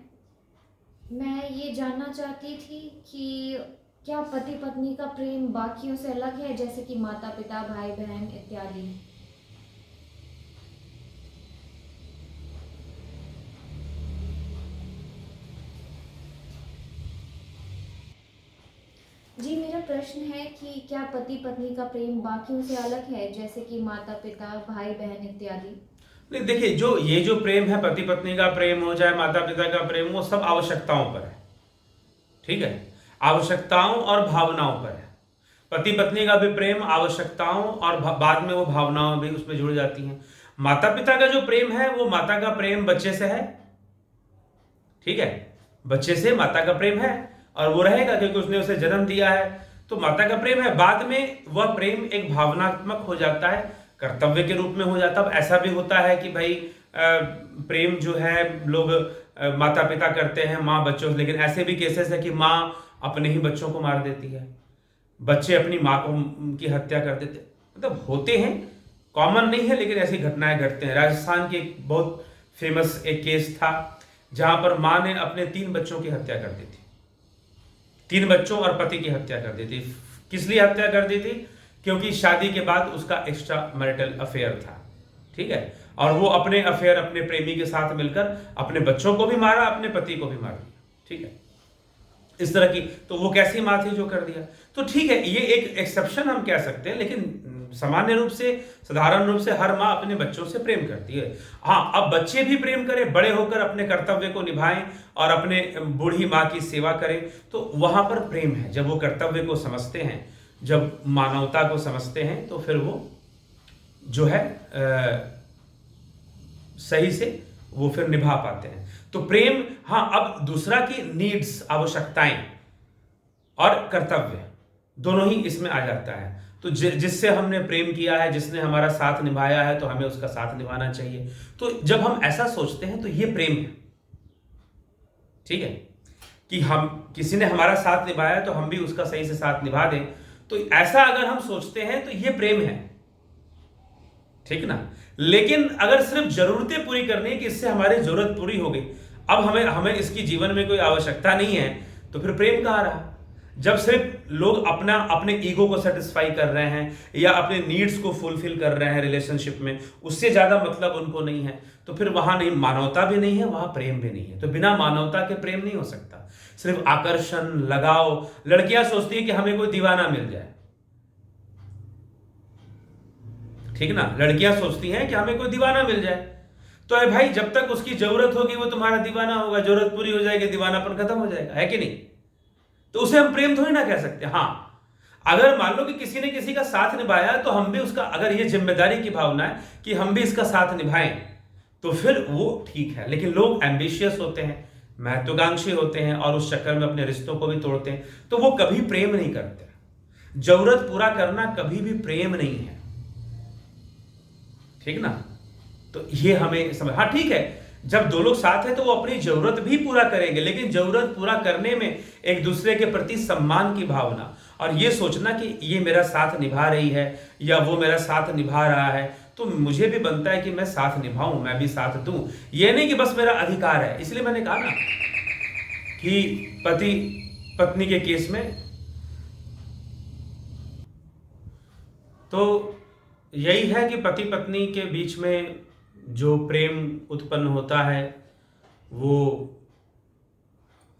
मैं ये जानना चाहती थी कि क्या पति पत्नी का प्रेम बाकियों से अलग है, जैसे कि माता पिता, भाई बहन इत्यादि? जी, मेरा प्रश्न है कि क्या पति पत्नी का प्रेम बाकियों से अलग है, जैसे कि माता पिता, भाई बहन इत्यादि? नहीं, देखिए, ये जो प्रेम है, पति पत्नी का प्रेम हो चाहे माता पिता का प्रेम, वो सब आवश्यकताओं पर है, ठीक है। आवश्यकताओं और भावनाओं पर है। पति पत्नी का भी प्रेम आवश्यकताओं और बाद में वो भावनाओं भी उसमें जुड़ जाती हैं। माता पिता का जो प्रेम है वो माता का प्रेम बच्चे से है, ठीक है। बच्चे से माता का प्रेम है और वो रहेगा क्योंकि उसने उसे जन्म दिया है, तो माता का प्रेम है। बाद में वह प्रेम एक भावनात्मक हो जाता है, कर्तव्य के रूप में हो जाता है। अब ऐसा भी होता है कि भाई प्रेम जो है लोग माता पिता करते हैं माँ बच्चों से, लेकिन ऐसे भी केसेस है कि माँ अपने ही बच्चों को मार देती है, बच्चे अपनी माँ को की हत्या कर देते, मतलब होते हैं, कॉमन नहीं है लेकिन ऐसी घटनाएं घटते हैं। राजस्थान की एक बहुत फेमस एक केस था जहां पर माँ ने अपने 3 बच्चों की हत्या कर दी थी, 3 बच्चों और पति की हत्या कर दी थी। किस लिए हत्या कर दी थी? क्योंकि शादी के बाद उसका एक्स्ट्रा मैरिटल अफेयर था, ठीक है। और वो अपने अफेयर अपने प्रेमी के साथ मिलकर अपने बच्चों को भी मारा, अपने पति को भी मार दिया, ठीक है। इस तरह की, तो वो कैसी माँ थी जो कर दिया? तो ठीक है, ये एक एक्सेप्शन हम कह सकते हैं, लेकिन सामान्य रूप से, साधारण रूप से हर माँ अपने बच्चों से प्रेम करती है। हाँ, अब बच्चे भी प्रेम करें, बड़े होकर अपने कर्तव्य को निभाएं और अपने बूढ़ी माँ की सेवा करें, तो वहां पर प्रेम है। जब वो कर्तव्य को समझते हैं, जब मानवता को समझते हैं, तो फिर वो जो है सही से वो फिर निभा पाते हैं। तो प्रेम, हाँ, अब दूसरा की नीड्स, आवश्यकताएं और कर्तव्य दोनों ही इसमें आ जाता है। तो जिससे हमने प्रेम किया है, जिसने हमारा साथ निभाया है, तो हमें उसका साथ निभाना चाहिए। तो जब हम ऐसा सोचते हैं तो ये प्रेम है, ठीक है, कि हम किसी ने हमारा साथ निभाया तो हम भी उसका सही से साथ निभा दें। तो ऐसा अगर हम सोचते हैं तो ये प्रेम है, ठीक ना। लेकिन अगर सिर्फ जरूरतें पूरी करनी है कि इससे हमारी जरूरत पूरी हो गई, अब हमें इसकी जीवन में कोई आवश्यकता नहीं है, तो फिर प्रेम कहाँ रहा? जब सिर्फ लोग अपने ईगो को सेटिस्फाई कर रहे हैं या अपने नीड्स को फुलफिल कर रहे हैं रिलेशनशिप में, उससे ज्यादा मतलब उनको नहीं है, तो फिर वहां नहीं, मानवता भी नहीं है, वहां प्रेम भी नहीं है। तो बिना मानवता के प्रेम नहीं हो सकता। सिर्फ आकर्षण, लगाव, लड़कियां सोचती है कि हमें कोई दीवाना मिल जाए, ठीक ना, लड़कियां सोचती हैं कि हमें कोई दीवाना मिल जाए। तो अरे भाई, जब तक उसकी जरूरत होगी वो तुम्हारा दीवाना होगा, जरूरत पूरी हो जाएगी, दीवानापन खत्म हो जाएगा, है कि नहीं? तो उसे हम प्रेम थोड़ी ना कह सकते। हाँ, अगर मान लो कि किसी ने किसी का साथ निभाया, तो हम भी उसका, अगर ये जिम्मेदारी की भावना है कि हम भी इसका साथ निभाएं, तो फिर वो ठीक है। लेकिन लोग एम्बिशियस होते हैं, महत्वाकांक्षी होते हैं और उस चक्कर में अपने रिश्तों को भी तोड़ते हैं, तो वो कभी प्रेम नहीं करते। जरूरत पूरा करना कभी भी प्रेम नहीं है, ठीक ना। तो ये हमें समझ, हाँ ठीक है, जब 2 लोग साथ हैं तो वो अपनी जरूरत भी पूरा करेंगे, लेकिन जरूरत पूरा करने में एक दूसरे के प्रति सम्मान की भावना और ये सोचना कि ये मेरा साथ निभा रही है या वो मेरा साथ निभा रहा है, तो मुझे भी बनता है कि मैं साथ निभाऊं, मैं भी साथ दूं। ये नहीं कि बस मेरा अधिकार है। इसलिए मैंने कहा ना कि पति पत्नी के केस में तो यही है कि पति पत्नी के बीच में जो प्रेम उत्पन्न होता है वो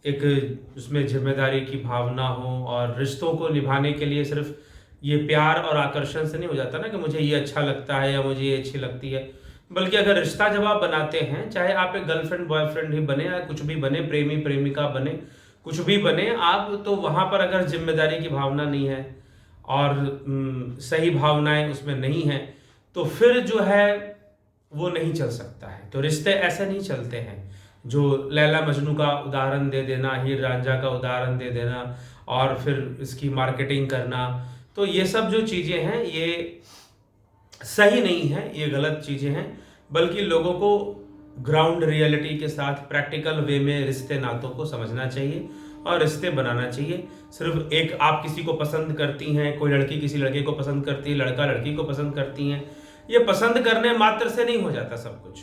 एक उसमें जिम्मेदारी की भावना हो, और रिश्तों को निभाने के लिए सिर्फ ये प्यार और आकर्षण से नहीं हो जाता ना कि मुझे ये अच्छा लगता है या मुझे ये अच्छी लगती है, बल्कि अगर रिश्ता जब आप बनाते हैं, चाहे आप एक गर्लफ्रेंड बॉयफ्रेंड ही बने या कुछ भी बने, प्रेमी प्रेमिका बने, कुछ भी बने आप, तो वहाँ पर अगर जिम्मेदारी की भावना नहीं है और सही भावनाएं उसमें नहीं है, तो फिर जो है वो नहीं चल सकता है। तो रिश्ते ऐसे नहीं चलते हैं जो लैला मजनू का उदाहरण दे देना, हीर रांझा का उदाहरण दे देना और फिर इसकी मार्केटिंग करना। तो ये सब जो चीज़ें हैं ये सही नहीं है, ये गलत चीज़ें हैं, बल्कि लोगों को ग्राउंड रियलिटी के साथ प्रैक्टिकल वे में रिश्ते नातों को समझना चाहिए और रिश्ते बनाना चाहिए। सिर्फ एक आप किसी को पसंद करती हैं, कोई लड़की किसी लड़के को पसंद करती है, लड़का लड़की को पसंद करती हैं, ये पसंद करने मात्र से नहीं हो जाता सब कुछ।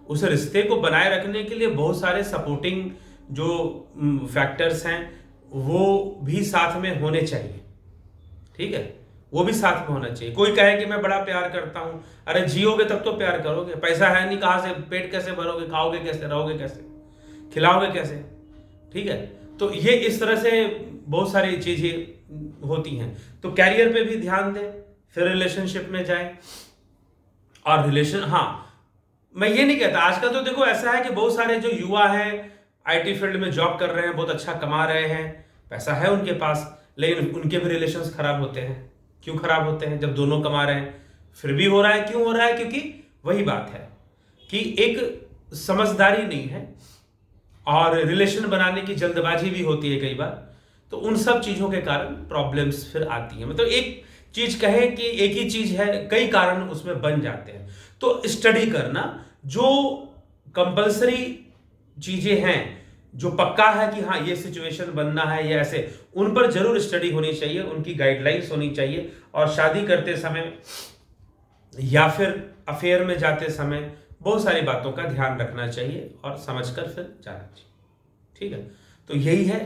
उस रिश्ते को बनाए रखने के लिए बहुत सारे सपोर्टिंग जो फैक्टर्स हैं वो भी साथ में होने चाहिए, ठीक है, वो भी साथ में होना चाहिए। कोई कहे कि मैं बड़ा प्यार करता हूं, अरे जियोगे तब तो प्यार करोगे, पैसा है नहीं, कहाँ से पेट कैसे भरोगे, खाओगे कैसे, रहोगे कैसे, खिलाओगे कैसे, ठीक है। तो ये इस तरह से बहुत सारी चीजें होती हैं। तो कैरियर पे भी ध्यान दें, फिर रिलेशनशिप में जाएं। और रिलेशन, हाँ मैं ये नहीं कहता, आजकल तो देखो ऐसा है कि बहुत सारे जो युवा हैं आईटी फील्ड में जॉब कर रहे हैं, बहुत अच्छा कमा रहे हैं, पैसा है उनके पास, लेकिन उनके भी रिलेशंस खराब होते हैं। क्यों खराब होते हैं? जब दोनों कमा रहे हैं फिर भी हो रहा है। क्यों हो रहा है? क्योंकि वही बात है कि एक समझदारी नहीं है और रिलेशन बनाने की जल्दबाजी भी होती है कई बार। तो उन सब चीजों के कारण प्रॉब्लम्स फिर आती हैं। मतलब एक चीज कहें कि एक ही चीज है, कई कारण उसमें बन जाते हैं। तो स्टडी करना, जो कंपलसरी चीजें हैं, जो पक्का है कि हाँ ये सिचुएशन बनना है या ऐसे, उन पर जरूर स्टडी होनी चाहिए, उनकी गाइडलाइंस होनी चाहिए। और शादी करते समय या फिर अफेयर में जाते समय बहुत सारी बातों का ध्यान रखना चाहिए और समझकर फिर जाना चाहिए, ठीक है। तो यही है।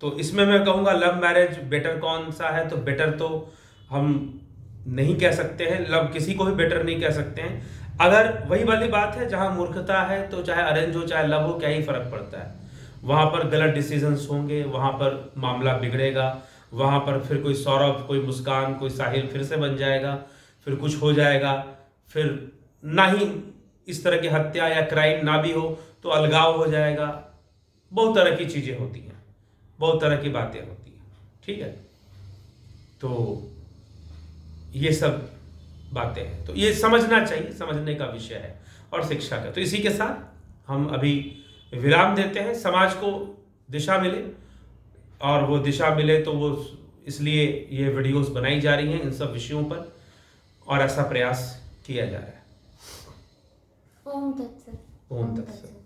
तो इसमें मैं कहूँगा लव मैरिज बेटर कौन सा है, तो बेटर तो हम नहीं कह सकते हैं, लव किसी को भी बेटर नहीं कह सकते हैं। अगर वही वाली बात है, जहाँ मूर्खता है तो चाहे अरेंज हो चाहे लव हो, क्या ही फर्क पड़ता है। वहाँ पर गलत डिसीजंस होंगे, वहाँ पर मामला बिगड़ेगा, वहाँ पर फिर कोई सौरभ, कोई मुस्कान, कोई साहिल फिर से बन जाएगा, फिर कुछ हो जाएगा, फिर ना ही इस तरह की हत्या या क्राइम ना भी हो तो अलगाव हो जाएगा। बहुत तरह की चीज़ें होती हैं, बहुत तरह की बातें होती हैं, ठीक है। तो ये सब बातें हैं, तो ये समझना चाहिए, समझने का विषय है और शिक्षा का। तो इसी के साथ हम अभी विराम देते हैं। समाज को दिशा मिले, और वो दिशा मिले तो वो इसलिए ये वीडियोस बनाई जा रही हैं इन सब विषयों पर, और ऐसा प्रयास किया जा रहा है। ओम तत्सत। ओम तत्सत।